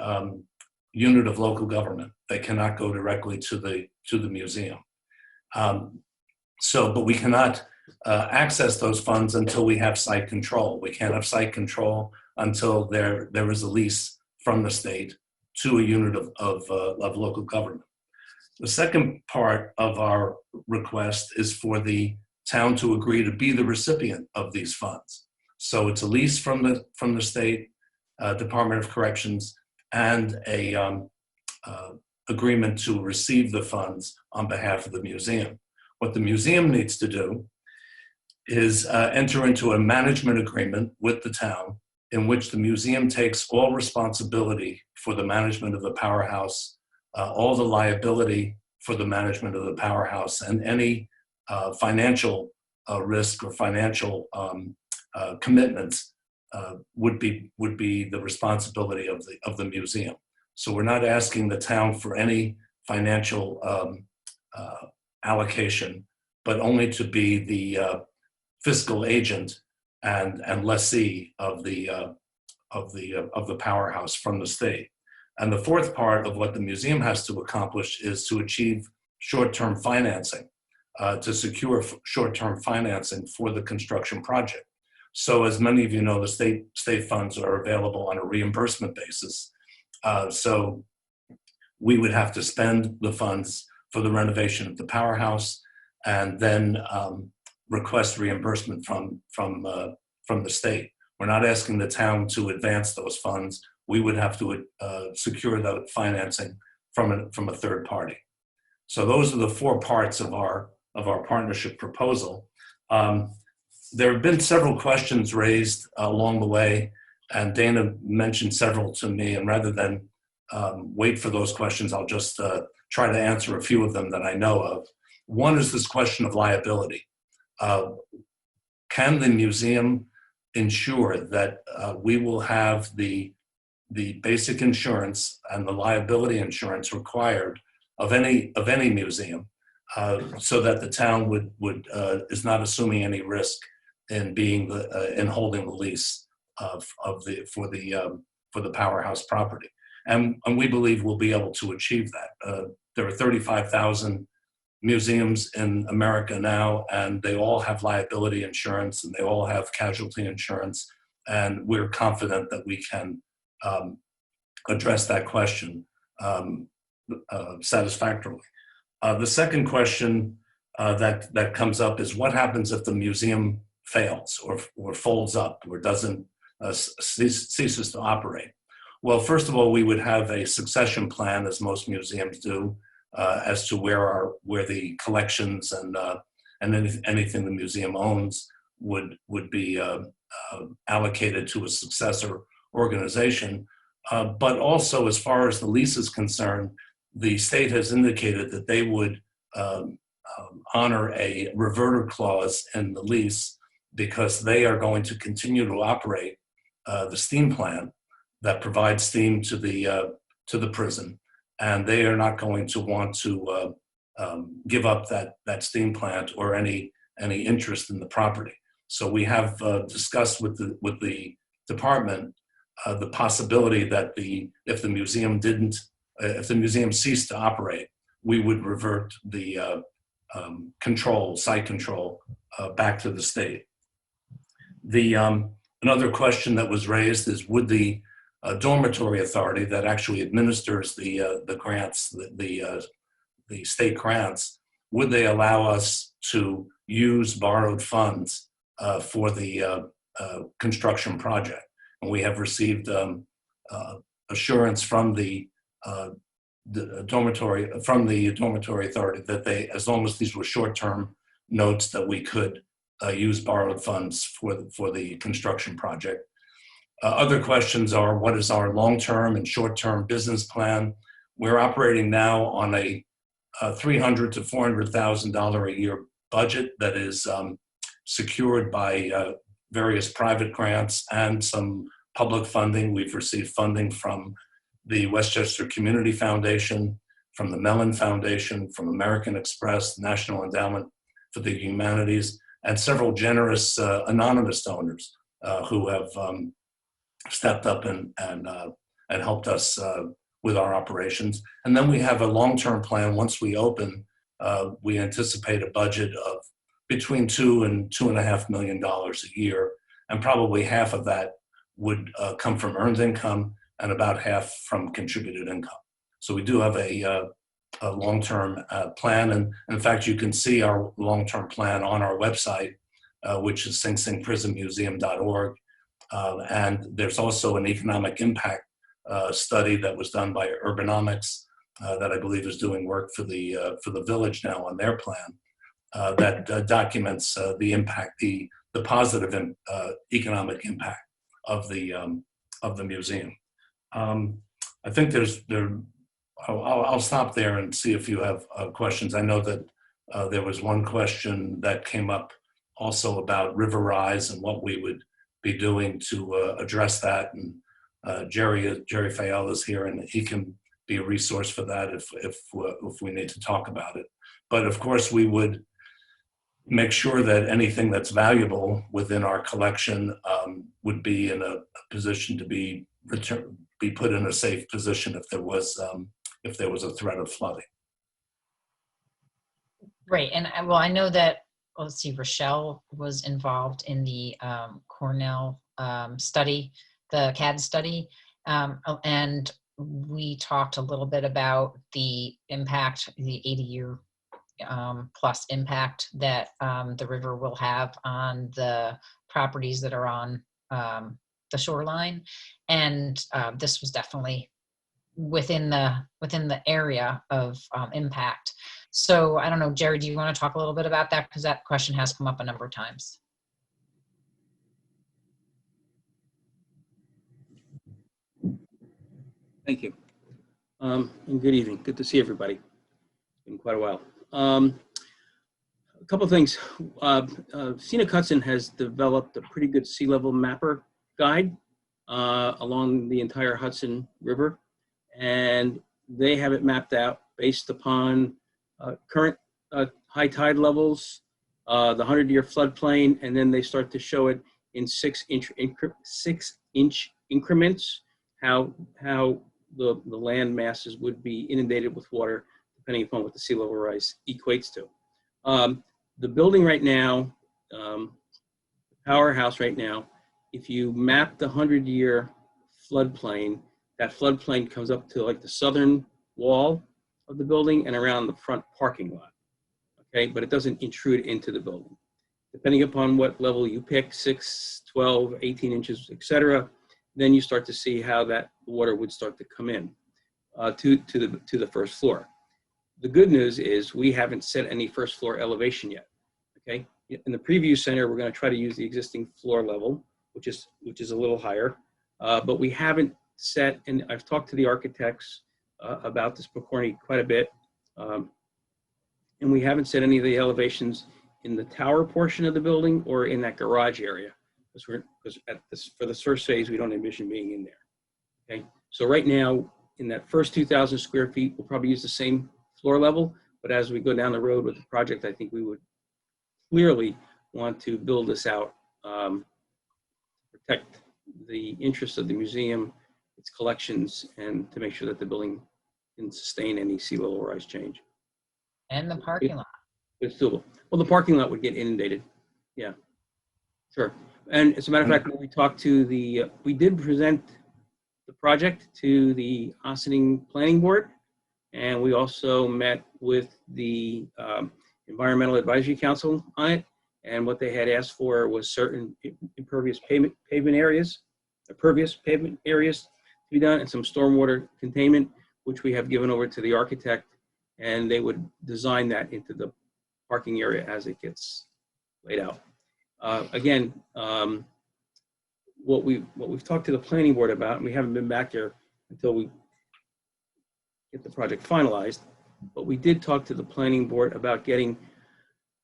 unit of local government. They cannot go directly to the museum. But we cannot access those funds until we have site control. We can't have site control until there is a lease from the state to a unit of local government. The second part of our request is for the town to agree to be the recipient of these funds. So it's a lease from the State Department of Corrections and a agreement to receive the funds on behalf of the museum. What the museum needs to do is enter into a management agreement with the town in which the museum takes all responsibility for the management of the powerhouse, all the liability for the management of the powerhouse, and any financial risk or financial commitments would be the responsibility of the museum. So we're not asking the town for any financial allocation, but only to be the fiscal agent and lessee of the powerhouse from the state. And the fourth part of what the museum has to accomplish is to achieve short-term financing, to secure short-term financing for the construction project. So as many of you know, the state funds are available on a reimbursement basis. So we would have to spend the funds for the renovation of the powerhouse and then request reimbursement from the state. We're not asking the town to advance those funds. We would have to secure the financing from a third party. So those are the 4 parts of our partnership proposal. There have been several questions raised along the way, and Dana mentioned several to me, and rather than wait for those questions. I'll just try to answer a few of them that I know of. One is this question of liability. Can the museum ensure that we will have the basic insurance and the liability insurance required of any museum, so that the town is not assuming any risk in in holding the lease for the powerhouse property, and we believe we'll be able to achieve that. There are 35,000 museums in America now, and they all have liability insurance and they all have casualty insurance, and we're confident that we can address that question satisfactorily. The second question that comes up is what happens if the museum fails or folds up or doesn't ceases to operate? Well, first of all, we would have a succession plan, as most museums do, as to where the collections and anything the museum owns would be allocated to a successor organization. But also, as far as the lease is concerned, the state has indicated that they would honor a reverter clause in the lease because they are going to continue to operate the steam plant that provides steam to the prison, and they are not going to want to give up that steam plant or any interest in the property. So we have discussed with the department the possibility that if the museum ceased to operate, we would revert the site control back to the state. Another question that was raised is, would the dormitory authority that actually administers the grants, the state grants, would they allow us to use borrowed funds for the construction project? And we have received assurance from the dormitory authority that they, as long as these were short-term notes, that we could use borrowed funds for the construction project. Other questions are, what is our long-term and short-term business plan? We're operating now on a $300,000 to $400,000 a year budget that is secured by various private grants and some public funding. We've received funding from the Westchester Community Foundation, from the Mellon Foundation, from American Express, National Endowment for the Humanities, and several generous anonymous donors who have stepped up and helped us with our operations. And then we have a long-term plan. Once we open, we anticipate a budget of between $2 and $2.5 million a year, and probably half of that would come from earned income and about half from contributed income. So we do have a long-term plan, and in fact, you can see our long-term plan on our website, which is singsingprisonmuseum.org. And there's also an economic impact study that was done by Urbanomics that I believe is doing work for the village now on their plan that documents the impact, the positive economic impact of the museum. I think I'll stop there and see if you have questions. I know that there was one question that came up also about River Rise and what we would be doing to address that. And Jerry Fayel is here, and he can be a resource for that if we need to talk about it. But of course, we would make sure that anything that's valuable within our collection would be in a position to be put in a safe position if there was a threat of flooding. Right, and well, I know that, let's see, Rochelle was involved in the Cornell study, the CAD study, and we talked a little bit about the impact, the 80-year plus impact that the river will have on the properties that are on the shoreline, and this was definitely within the area of impact. So I don't know, Jerry, do you want to talk a little bit about that? Because that question has come up a number of times. Thank you. And good evening. Good to see everybody. In quite a while. A couple of things. Scenic Hudson has developed a pretty good sea level mapper guide along the entire Hudson River, and they have it mapped out based upon current high tide levels, the 100-year floodplain, and then they start to show it in 6-inch increments how the land masses would be inundated with water depending upon what the sea level rise equates to. The building right now, powerhouse right now, if you map the 100-year floodplain, that floodplain comes up to like the southern wall of the building and around the front parking lot, okay? But it doesn't intrude into the building. Depending upon what level you pick, 6, 12, 18 inches, etc., then you start to see how that water would start to come in to the first floor. The good news is we haven't set any first floor elevation yet, okay? In the preview center, we're gonna try to use the existing floor level, which is a little higher, but we haven't set, and I've talked to the architects about this Pokorny quite a bit, and we haven't set any of the elevations in the tower portion of the building or in that garage area, because for the first phase, we don't envision being in there, okay? So right now, in that first 2,000 square feet, we'll probably use the same floor level, but as we go down the road with the project, I think we would clearly want to build this out, protect the interests of the museum, its collections, and to make sure that the building can sustain any sea level rise change. And the parking lot. It's doable. Well, the parking lot would get inundated. Yeah, sure. And as a matter of fact, when we talked to we did present the project to the Ossining Planning Board, and we also met with the Environmental Advisory Council on it. And what they had asked for was certain impervious pavement areas, impervious pavement areas to be done, and some stormwater containment, which we have given over to the architect, and they would design that into the parking area as it gets laid out. Again, what we've talked to the planning board about, and we haven't been back there until we get the project finalized, but we did talk to the planning board about getting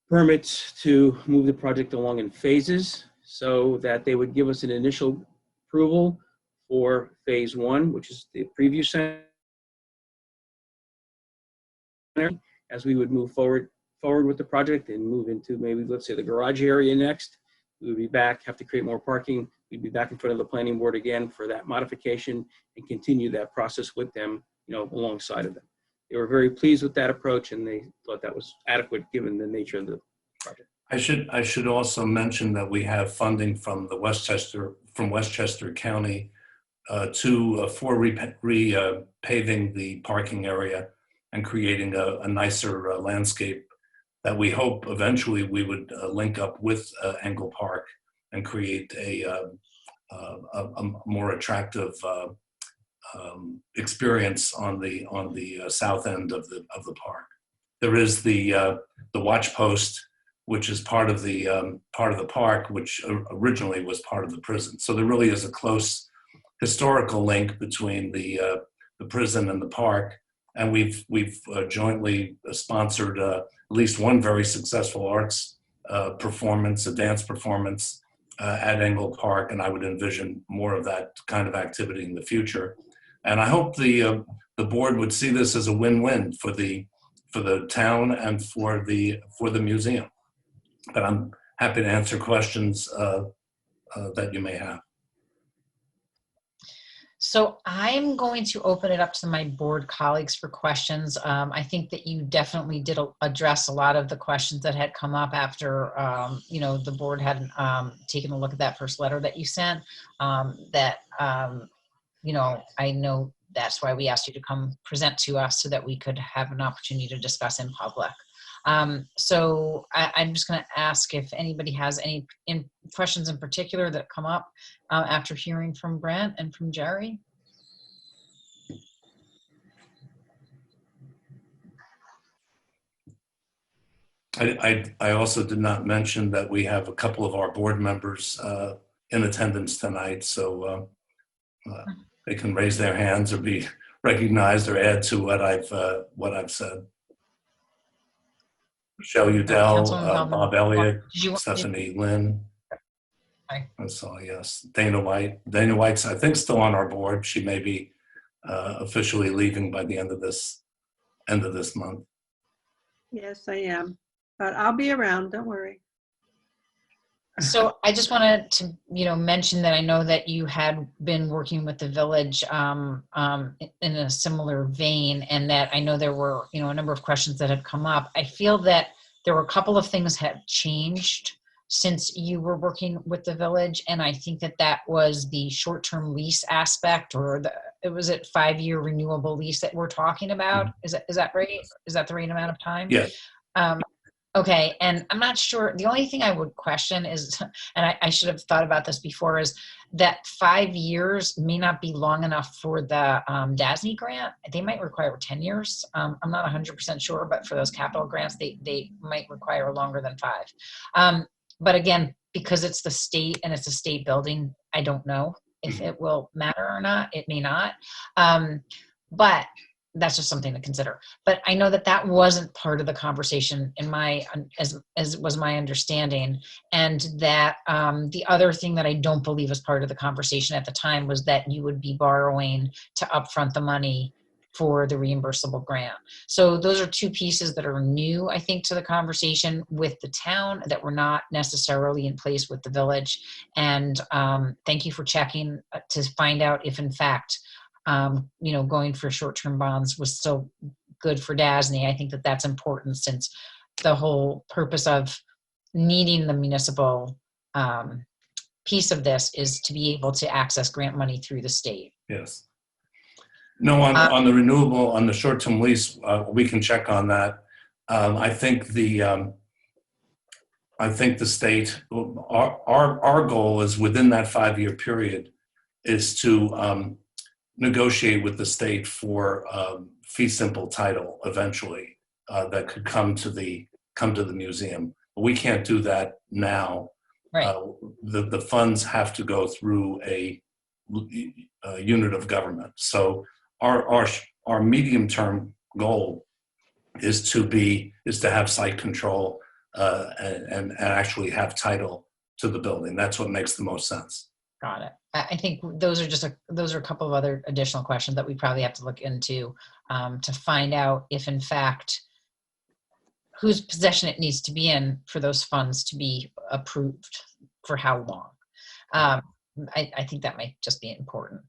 permits to move the project along in phases so that they would give us an initial approval for phase 1, which is the preview center. As we would move forward with the project and move into maybe, let's say, the garage area next, we would be back, have to create more parking. We'd be back in front of the planning board again for that modification and continue that process with them, alongside of them. They were very pleased with that approach, and they thought that was adequate given the nature of the project. I should also mention that we have funding from Westchester County for repaving the parking area and creating a nicer landscape that we hope eventually we would link up with Engle Park and create a more attractive experience on the south end of the park. There is the watch post, which is part of the park, which originally was part of the prison. So there really is a close historical link between the prison and the park, and we've jointly sponsored at least one very successful arts performance, a dance performance at Engle Park, and I would envision more of that kind of activity in the future. And I hope the board would see this as a win-win for the town and for the museum. But I'm happy to answer questions that you may have. So I'm going to open it up to my board colleagues for questions. I think that you definitely did address a lot of the questions that had come up after, the board had taken a look at that first letter that you sent. I know that's why we asked you to come present to us so that we could have an opportunity to discuss in public. So I'm just going to ask if anybody has any questions in particular that come up after hearing from Brent and from Jerry. I also did not mention that we have a couple of our board members in attendance tonight, so they can raise their hands or be recognized or add to what I've said. Michelle Udell, Bob Elliott, Stephanie Lynn. That's all, yes. Dana White. Dana White's, I think, still on our board. She may be officially leaving by the end of this month. Yes, I am. But I'll be around, don't worry. So I just wanted to, mention that I know that you had been working with the village in a similar vein, and that I know there were, a number of questions that had come up. I feel that there were a couple of things that have changed since you were working with the village, and I think that was the short-term lease aspect, or was it 5-year renewable lease that we're talking about? Is that right? Is that the right amount of time? Yes. Okay, and I'm not sure, the only thing I would question is, and I should have thought about this before, is that 5 years may not be long enough for the DASNY grant. They might require 10 years. I'm not 100% sure, but for those capital grants, they might require longer than 5. But again, because it's the state and it's a state building, I don't know if it will matter or not. It may not. But that's just something to consider. But I know that wasn't part of the conversation as was my understanding. And that the other thing that I don't believe was part of the conversation at the time was that you would be borrowing to upfront the money for the reimbursable grant. So those are two pieces that are new, I think, to the conversation with the town that were not necessarily in place with the village. And thank you for checking to find out if, in fact, going for short-term bonds was still good for DASNY. I think that's important, since the whole purpose of needing the municipal piece of this is to be able to access grant money through the state. Yes. No, on the renewable, on the short-term lease, we can check on that. I think the state, our goal is within that 5-year period is to negotiate with the state for fee simple title eventually that could come to the museum. But we can't do that now. Right. The funds have to go through a unit of government. So our medium term goal is to have site control and actually have title to the building. That's what makes the most sense. Got it. I think those are a couple of other additional questions that we probably have to look into to find out if, in fact, whose possession it needs to be in for those funds to be approved, for how long. I think that might just be important.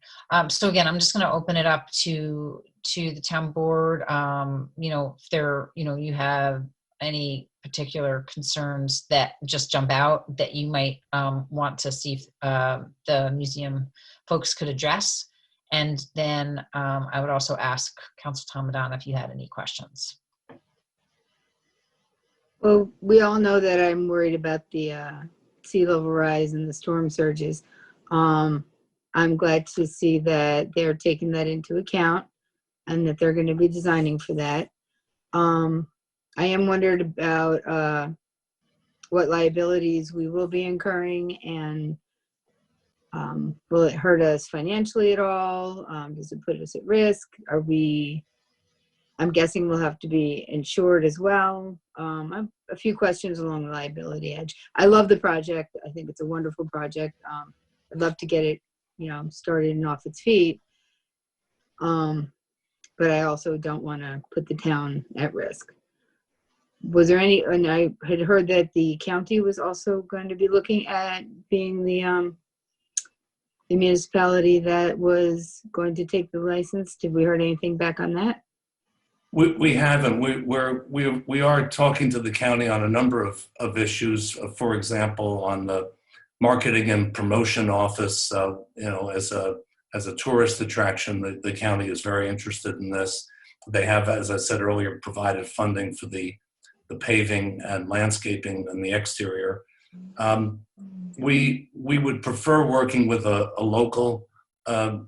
So again, I'm just going to open it up to the town board. If there, you have any particular concerns that just jump out that you might want to see if the museum folks could address. And then I would also ask Council Tomadon if you had any questions. Well, we all know that I'm worried about the sea level rise and the storm surges. I'm glad to see that they're taking that into account and that they're going to be designing for that. I am wondering about what liabilities we will be incurring, and will it hurt us financially at all? Does it put us at risk? I'm guessing we'll have to be insured as well. A few questions along the liability edge. I love the project. I think it's a wonderful project. I'd love to get it, started and off its feet. But I also don't want to put the town at risk. Was there any, and I had heard that the county was also going to be looking at being the municipality that was going to take the license. Did we heard anything back on that? We haven't. We are talking to the county on a number of issues. For example, on the marketing and promotion office, as a tourist attraction, the county is very interested in this. They have, as I said earlier, provided funding for the paving and landscaping in the exterior. We would prefer working with a local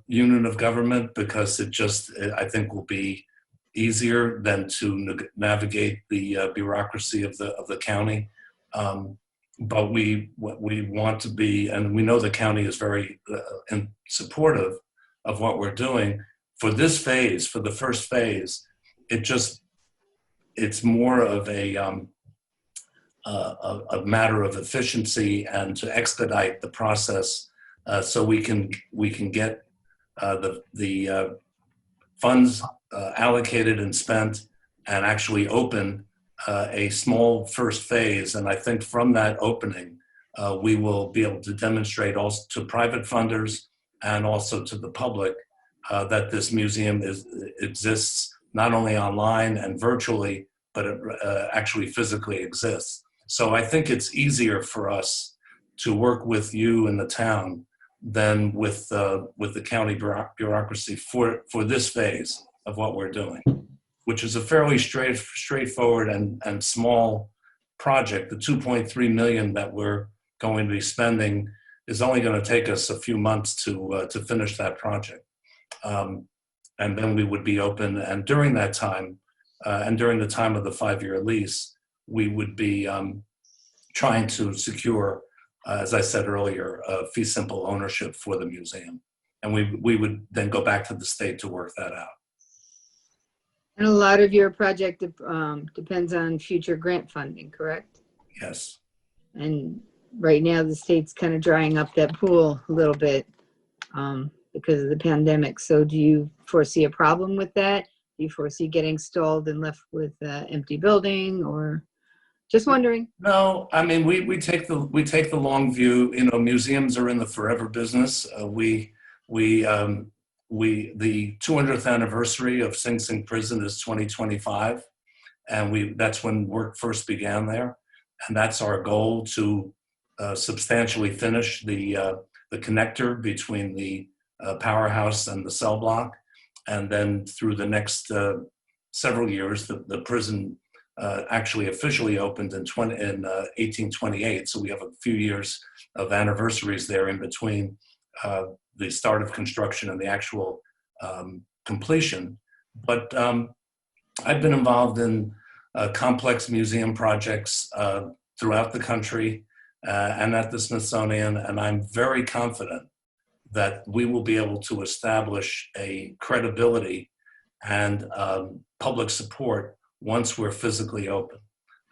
unit of government, because I think will be easier than to navigate the bureaucracy of the county. But we want to be, and we know the county is very supportive of what we're doing, for this phase, for the first phase, it's more of a matter of efficiency and to expedite the process, so we can get the funds allocated and spent and actually open a small first phase. And I think from that opening, we will be able to demonstrate also to private funders and also to the public that this museum exists not only online and virtually, but it actually physically exists. So I think it's easier for us to work with you in the town than with the county bureaucracy for this phase of what we're doing, which is a fairly straightforward and small project. The 2.3 million that we're going to be spending is only going to take us a few months to finish that project. And then we would be open, and during that time, and during the time of the 5-year lease, we would be trying to secure, as I said earlier, fee simple ownership for the museum. And we would then go back to the state to work that out. And a lot of your project depends on future grant funding, correct? Yes. And right now the state's kind of drying up that pool a little bit because of the pandemic. So do you foresee a problem with that? Do you foresee getting stalled and left with an empty building, or just wondering? No, I mean, we take the long view. You know, museums are in the forever business. The 200th anniversary of Sing Sing Prison is 2025, and that's when work first began there, and that's our goal to substantially finish the connector between the powerhouse and the cell block, and then through the next several years, the prison actually officially opened in 1828. So we have a few years of anniversaries there in between the start of construction and the actual completion. But I've been involved in complex museum projects throughout the country and at the Smithsonian, and I'm very confident that we will be able to establish a credibility and public support once we're physically open.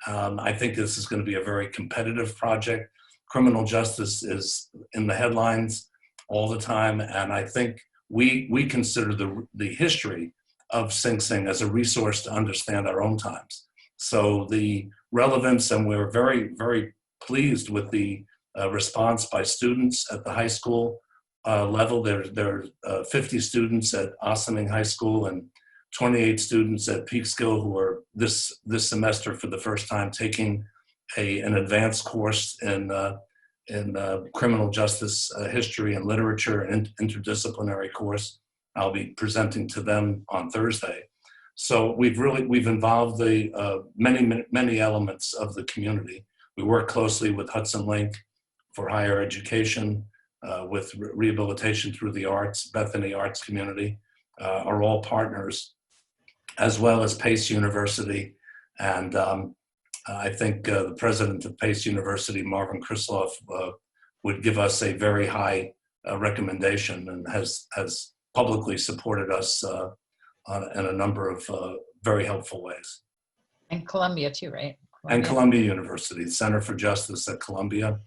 I think this is going to be a very competitive project. Criminal justice is in the headlines all the time, and I think we consider the history of Sing Sing as a resource to understand our own times. So the relevance, and we're very, very pleased with the response by students at the high school level. There are 50 students at Ossining High School and 28 students at Peekskill who are this semester for the first time taking an advanced course in criminal justice history and literature, and interdisciplinary course. I'll be presenting to them on Thursday. So we've involved the many elements of the community. We work closely with Hudson Link for higher education, with rehabilitation through the arts. Bethany Arts Community are all partners, as well as Pace University. And I think the president of Pace University, Marvin Krisloff, would give us a very high recommendation, and has publicly supported us in a number of very helpful ways. And Columbia too, right? And Columbia University, Center for Justice at Columbia,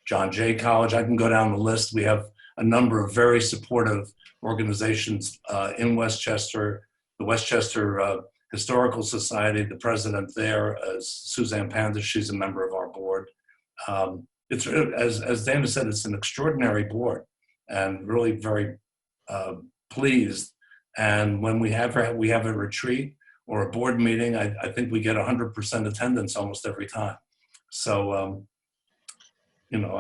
John Jay College. I can go down the list. We have a number of very supportive organizations in Westchester. The Westchester Historical Society, the president there is Suzanne Pandas. She's a member of our board. It's, as Dana said, it's an extraordinary board, and really very pleased. And when we have a retreat or a board meeting, I think we get 100% attendance almost every time. So, you know,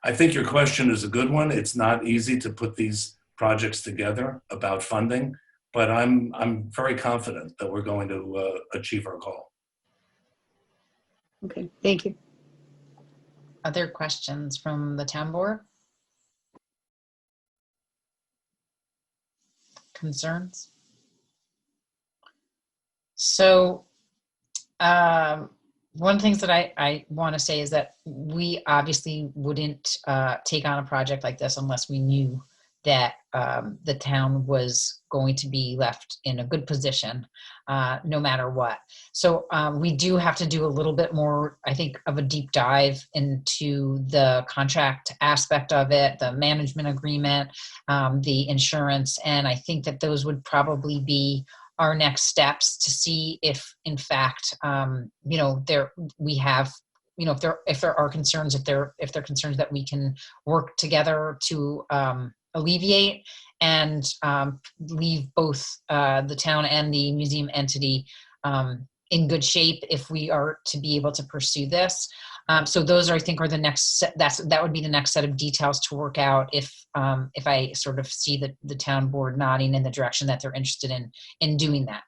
I think your question is a good one. It's not easy to put these projects together about funding, but I'm very confident that we're going to achieve our goal. Okay, thank you. Other questions from the town board? Concerns? So one of the things that I want to say is that we obviously wouldn't take on a project like this unless we knew that the town was going to be left in a good position no matter what. So we do have to do a little bit more, I think, of a deep dive into the contract aspect of it, the management agreement, the insurance, and I think that those would probably be our next steps to see if, in fact, we have, if there are concerns, if there are concerns that we can work together to alleviate and leave both the town and the museum entity in good shape if we are to be able to pursue this. So those are, I think, are the next. That would be the next set of details to work out if I sort of see the town board nodding in the direction that they're interested in doing that.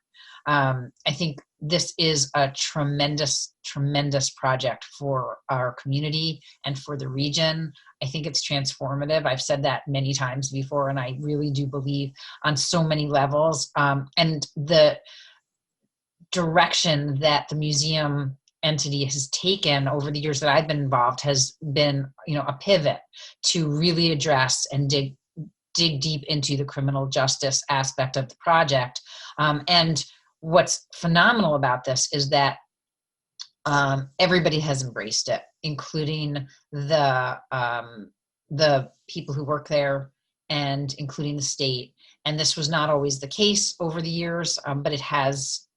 I think this is a tremendous project for our community and for the region. I think it's transformative. I've said that many times before, and I really do believe on so many levels. And the direction that the museum entity has taken over the years that I've been involved has been, a pivot to really address and dig deep into the criminal justice aspect of the project. And what's phenomenal about this is that everybody has embraced it, including the people who work there and including the state. And this was not always the case over the years, but it has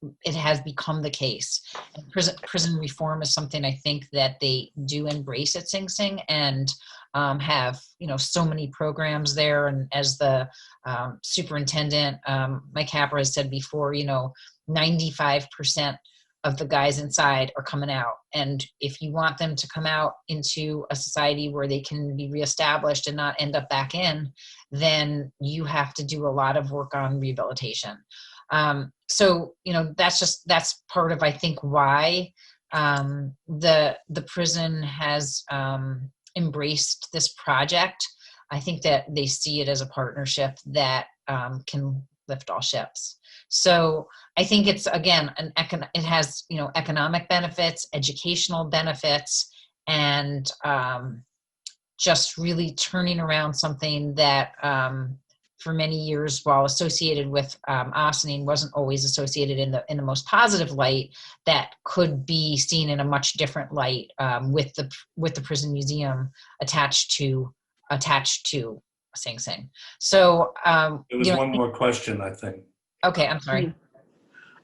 become the case. And prison reform is something I think that they do embrace at Sing Sing, and have so many programs there. And as the superintendent, Mike Capra, has said before, 95% of the guys inside are coming out. And if you want them to come out into a society where they can be reestablished and not end up back in, then you have to do a lot of work on rehabilitation. So, that's part of, I think, why the prison has embraced this project. I think that they see it as a partnership that can lift all ships. So I think it's, again, it has, economic benefits, educational benefits, and just really turning around something that for many years, while associated with Ossining, wasn't always associated in the most positive light, that could be seen in a much different light with the prison museum attached to Sing Sing. So there was one more question, I think. Okay, I'm sorry.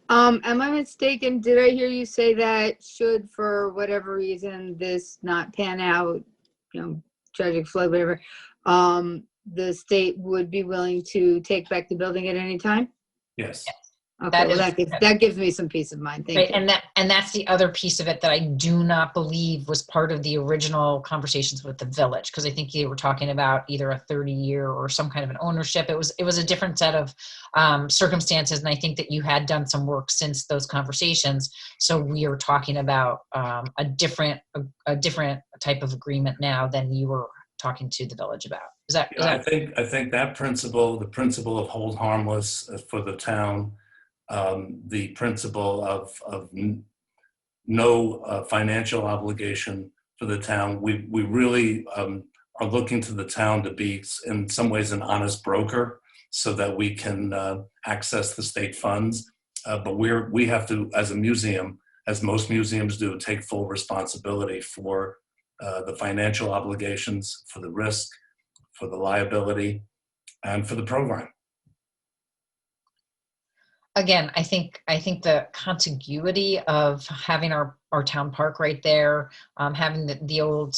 Am I mistaken? Did I hear you say that should, for whatever reason, this not pan out, tragic flood, whatever, the state would be willing to take back the building at any time? Yes. Okay, that gives me some peace of mind. Thank you. And that's the other piece of it that I do not believe was part of the original conversations with the village, because I think you were talking about either a 30-year or some kind of an ownership. It was a different set of circumstances, and I think that you had done some work since those conversations. So we are talking about a different type of agreement now than you were talking to the village about. I think that principle, the principle of hold harmless for the town, the principle of no financial obligation for the town. We really are looking to the town to be, in some ways, an honest broker so that we can access the state funds. But we have to, as a museum, as most museums do, take full responsibility for the financial obligations, for the risk, for the liability, and for the program. Again, I think the contiguity of having our town park right there, having the old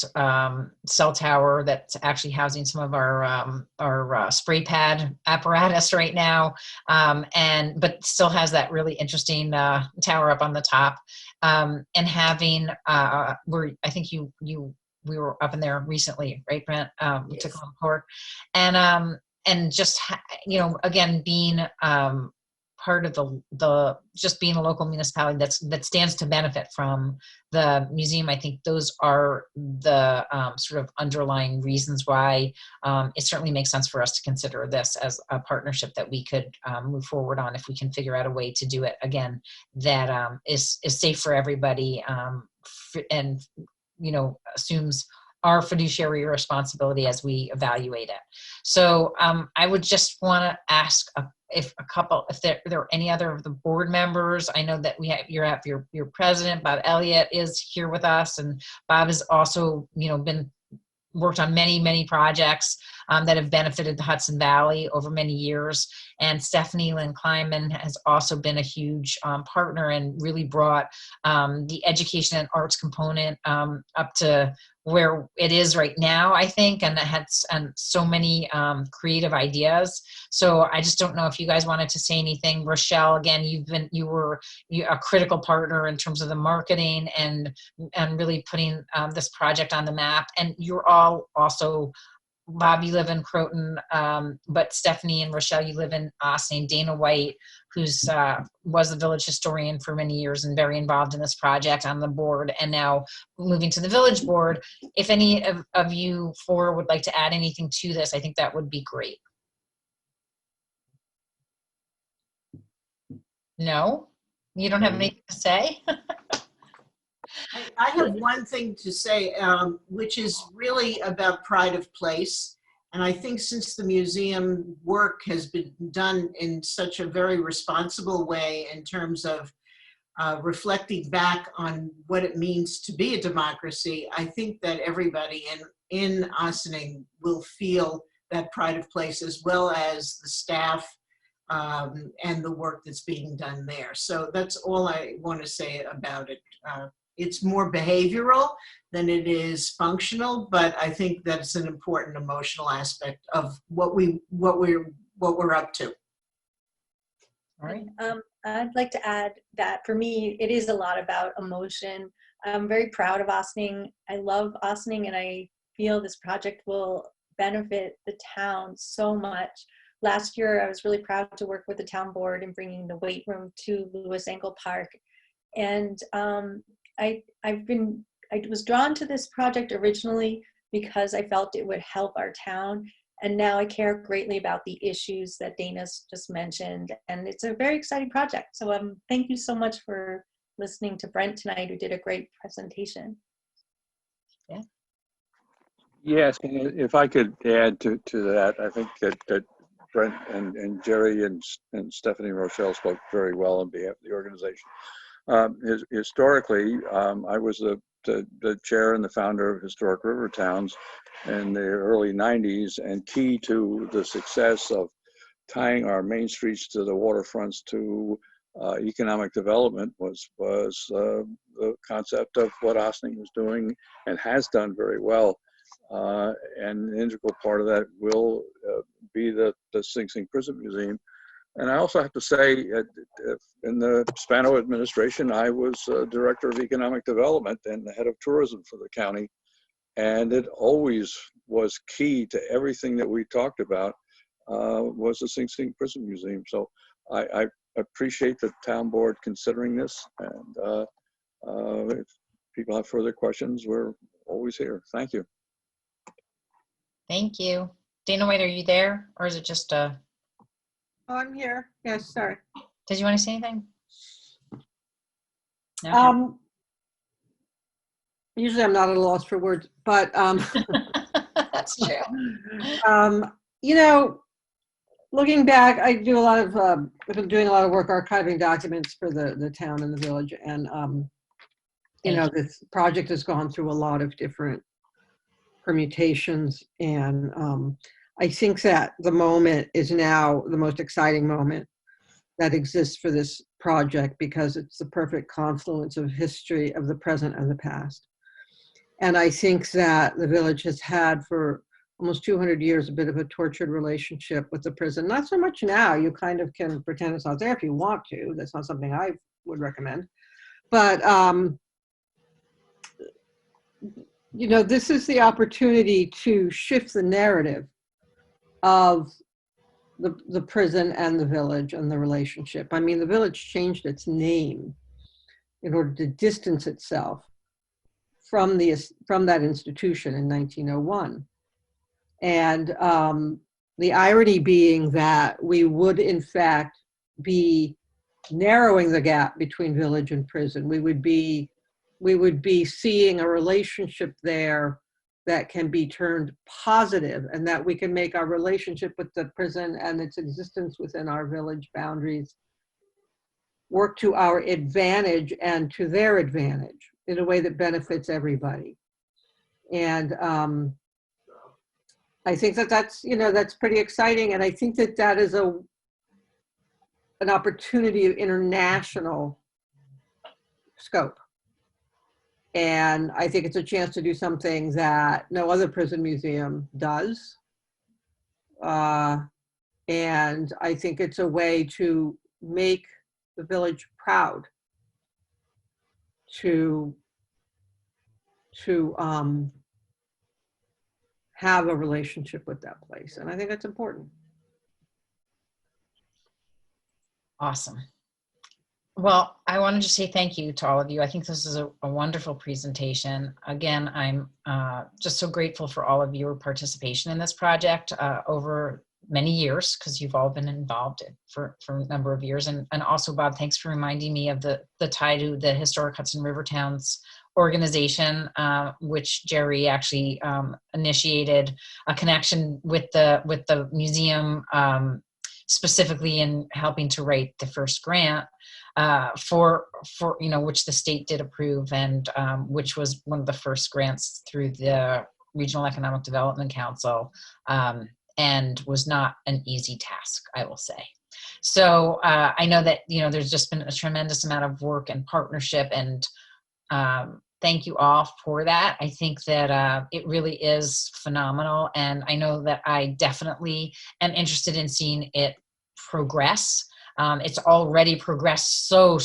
cell tower that's actually housing some of our spray pad apparatus right now, but still has that really interesting tower up on the top, and having where I think we were up in there recently, right, Brent? We took a little tour, and just again being part of the just being a local municipality that stands to benefit from the museum. I think those are the sort of underlying reasons why it certainly makes sense for us to consider this as a partnership that we could move forward on if we can figure out a way to do it again that is safe for everybody, and assumes our fiduciary responsibility as we evaluate it. So I would just want to ask if there are any other of the board members. I know that your president, Bob Elliott, is here with us, and Bob has also, worked on many projects that have benefited the Hudson Valley over many years. And Stephanie Lynn Kleinman has also been a huge partner and really brought the education and arts component up to where it is right now, I think, and it had so many creative ideas. So I just don't know if you guys wanted to say anything. Rochelle, again, you were a critical partner in terms of the marketing and really putting this project on the map. And you're all also, Bob, you live in Croton, but Stephanie and Rochelle, you live in Ossining. Dana White, who's was the village historian for many years and very involved in this project on the board, and now moving to the village board. If any of you four would like to add anything to this, I think that would be great. No? You don't have anything to say? I have one thing to say, which is really about pride of place. And I think since the museum work has been done in such a very responsible way in terms of reflecting back on what it means to be a democracy, I think that everybody in Ossining will feel that pride of place, as well as the staff and the work that's being done there. So that's all I want to say about it. It's more behavioral than it is functional, but I think that's an important emotional aspect of what we're up to. All right. I'd like to add that for me, it is a lot about emotion. I'm very proud of Ossining. I love Ossining, and I feel this project will benefit the town so much. Last year, I was really proud to work with the town board in bringing the weight room to Lewis Angle Park. And I was drawn to this project originally because I felt it would help our town. And now I care greatly about the issues that Dana's just mentioned. And it's a very exciting project. So thank you so much for listening to Brent tonight, who did a great presentation. Yeah. Yes, and if I could add to that, I think that Brent and Jerry and Stephanie and Rochelle spoke very well on behalf of the organization. Historically, I was the chair and the founder of Historic River Towns in the early 90s, and key to the success of tying our main streets to the waterfronts to economic development was the concept of what Ossining was doing and has done very well. And an integral part of that will be the Sing Sing Prison Museum. And I also have to say, in the Spano administration, I was director of economic development and the head of tourism for the county. And it always was key to everything that we talked about was the Sing Sing Prison Museum. So I appreciate the town board considering this. And if people have further questions, we're always here. Thank you. Thank you. Dana White, are you there? Or is it just a... Oh, I'm here. Yes, sorry. Did you want to say anything? No? Usually I'm not at a loss for words, but that's true. You know, looking back, I do a lot of I've been doing a lot of work archiving documents for the town and the village, and you know, this project has gone through a lot of different permutations, and I think that the moment is now the most exciting moment that exists for this project, because it's the perfect confluence of history of the present and the past. And I think that the village has had for almost 200 years a bit of a tortured relationship with the prison. Not so much now. You kind of can pretend it's not there if you want to. That's not something I would recommend. But you know, this is the opportunity to shift the narrative of the prison and the village and the relationship. I mean, the village changed its name in order to distance itself from that institution in 1901. And the irony being that we would in fact be narrowing the gap between village and prison. We would be seeing a relationship there that can be turned positive, and that we can make our relationship with the prison and its existence within our village boundaries work to our advantage and to their advantage in a way that benefits everybody. And I think that that's, you know, that's pretty exciting. And I think that that is an opportunity of international scope. And I think it's a chance to do something that no other prison museum does. And I think it's a way to make the village proud to have a relationship with that place. And I think that's important. Awesome. Well, I wanted to say thank you to all of you. I think this is a wonderful presentation. Again, I'm just so grateful for all of your participation in this project over many years, because you've all been involved for a number of years. And also, Bob, thanks for reminding me of the tie to the Historic Hudson River Towns organization, which Jerry actually initiated a connection with the museum, specifically in helping to write the first grant for you know, which the state did approve, and which was one of the first grants through the Regional Economic Development Council, and was not an easy task, I will say. So I know that, you know, there's just been a tremendous amount of work and partnership, and thank you all for that. I think that it really is phenomenal, and I know that I definitely am interested in seeing it progress. It's already progressed so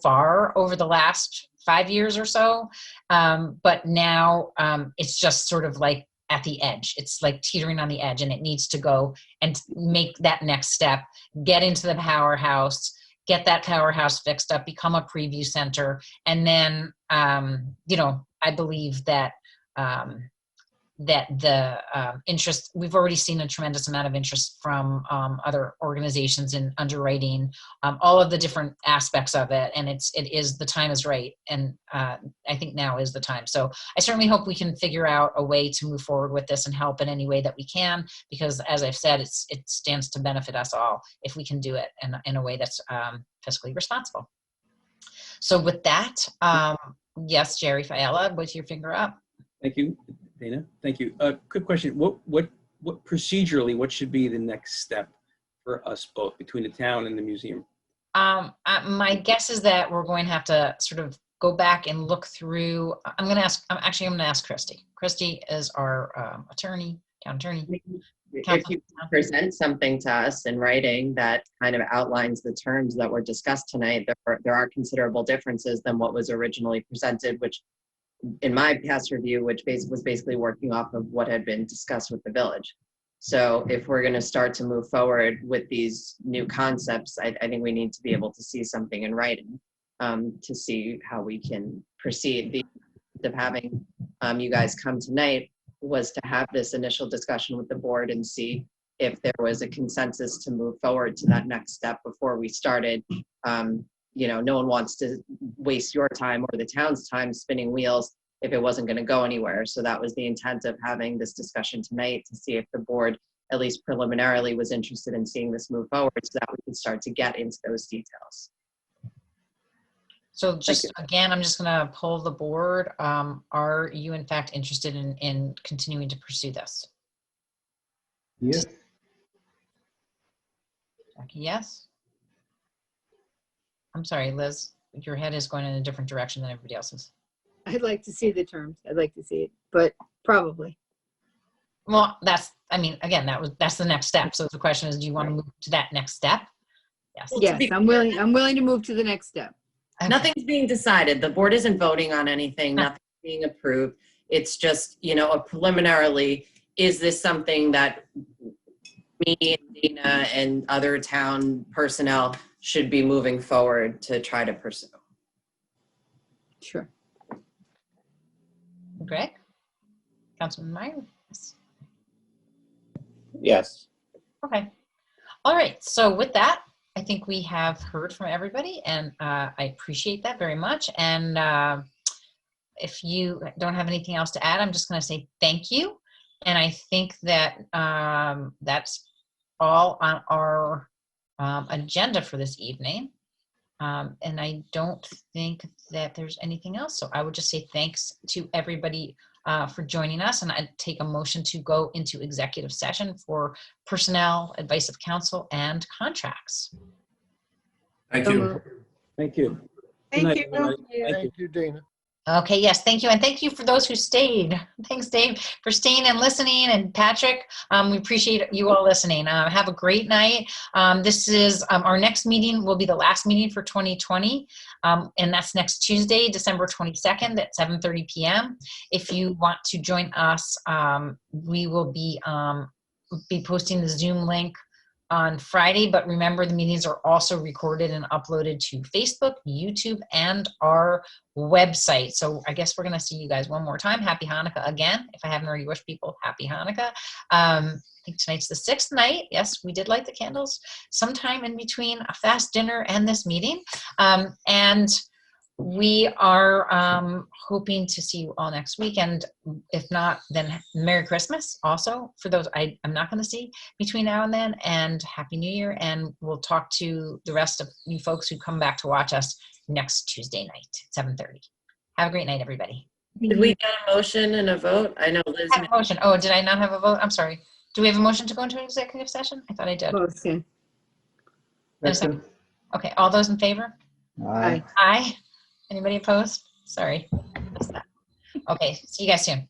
far over the last 5 years or so, but now it's just sort of like at the edge. It's like teetering on the edge, and it needs to go and make that next step, get into the powerhouse, get that powerhouse fixed up, become a preview center. And then, you know, I believe that that the interest, we've already seen a tremendous amount of interest from other organizations in underwriting all of the different aspects of it. And it is, the time is right. And I think now is the time. So I certainly hope we can figure out a way to move forward with this and help in any way that we can, because as I've said, it stands to benefit us all if we can do it in a way that's fiscally responsible. So with that, yes, Jerry Fiala, with your finger up. Thank you, Dana. Thank you. Quick question. What procedurally, what should be the next step for us both between the town and the museum? My guess is that we're going to have to sort of go back and look through. I'm going to ask Christy. Christy is our town attorney. If you present something to us in writing that kind of outlines the terms that were discussed tonight, there are considerable differences than what was originally presented, which in my past review, which was basically working off of what had been discussed with the village. So if we're going to start to move forward with these new concepts, I think we need to be able to see something in writing to see how we can proceed. The of having you guys come tonight was to have this initial discussion with the board and see if there was a consensus to move forward to that next step before we started. You know, no one wants to waste your time or the town's time spinning wheels if it wasn't going to go anywhere. So that was the intent of having this discussion tonight, to see if the board, at least preliminarily, was interested in seeing this move forward so that we could start to get into those details. So just again, I'm just going to poll the board. Are you in fact interested in continuing to pursue this? Yes. Jackie, yes. I'm sorry, Liz, your head is going in a different direction than everybody else's. I'd like to see the terms. I'd like to see it, but probably. Well, I mean, again, that's the next step. So the question is, do you want to move to that next step? Yes. Yes, I'm willing to move to the next step. Okay. Nothing's being decided. The board isn't voting on anything. Nothing's being approved. It's just, you know, a preliminarily, is this something that me and Dina and other town personnel should be moving forward to try to pursue? Sure. Greg? Councilman Meyer? Yes. Yes. Okay. All right. So with that, I think we have heard from everybody, and I appreciate that very much. And if you don't have anything else to add, I'm just going to say thank you. And I think that that's all on our agenda for this evening. And I don't think that there's anything else. So I would just say thanks to everybody for joining us. And I'd take a motion to go into executive session for personnel, advice of counsel, and contracts. Thank you. Thank you. Thank Good night, you. everybody. Thank you, Dana. Okay, yes, thank you. And thank you for those who stayed. Thanks, Dave, for staying and listening. And Patrick, we appreciate you all listening. Have a great night. This is our next meeting will be the last meeting for 2020. And that's next Tuesday, December 22nd at 7:30 p.m. If you want to join us, we will be posting the Zoom link on Friday, but remember the meetings are also recorded and uploaded to Facebook, YouTube, and our website. So I guess we're going to see you guys one more time. Happy Hanukkah again. If I haven't already wished people happy Hanukkah. I think tonight's the 6th night. Yes, we did light the candles sometime in between a fast dinner and this meeting. And we are hoping to see you all next week. And if not, then Merry Christmas also for those I'm not going to see between now and then, and Happy New Year. And we'll talk to the rest of you folks who come back to watch us next Tuesday night at 7:30. Have a great night, everybody. Did we get a motion and a vote? I know Liz. Have a motion. Oh, did I not have a vote? I'm sorry. Do we have a motion to go into an executive session? I thought I did. Motion. And a second. Okay, all those in favor? Aye. Aye. Anybody opposed? Sorry. Missed that. Okay, see you guys soon.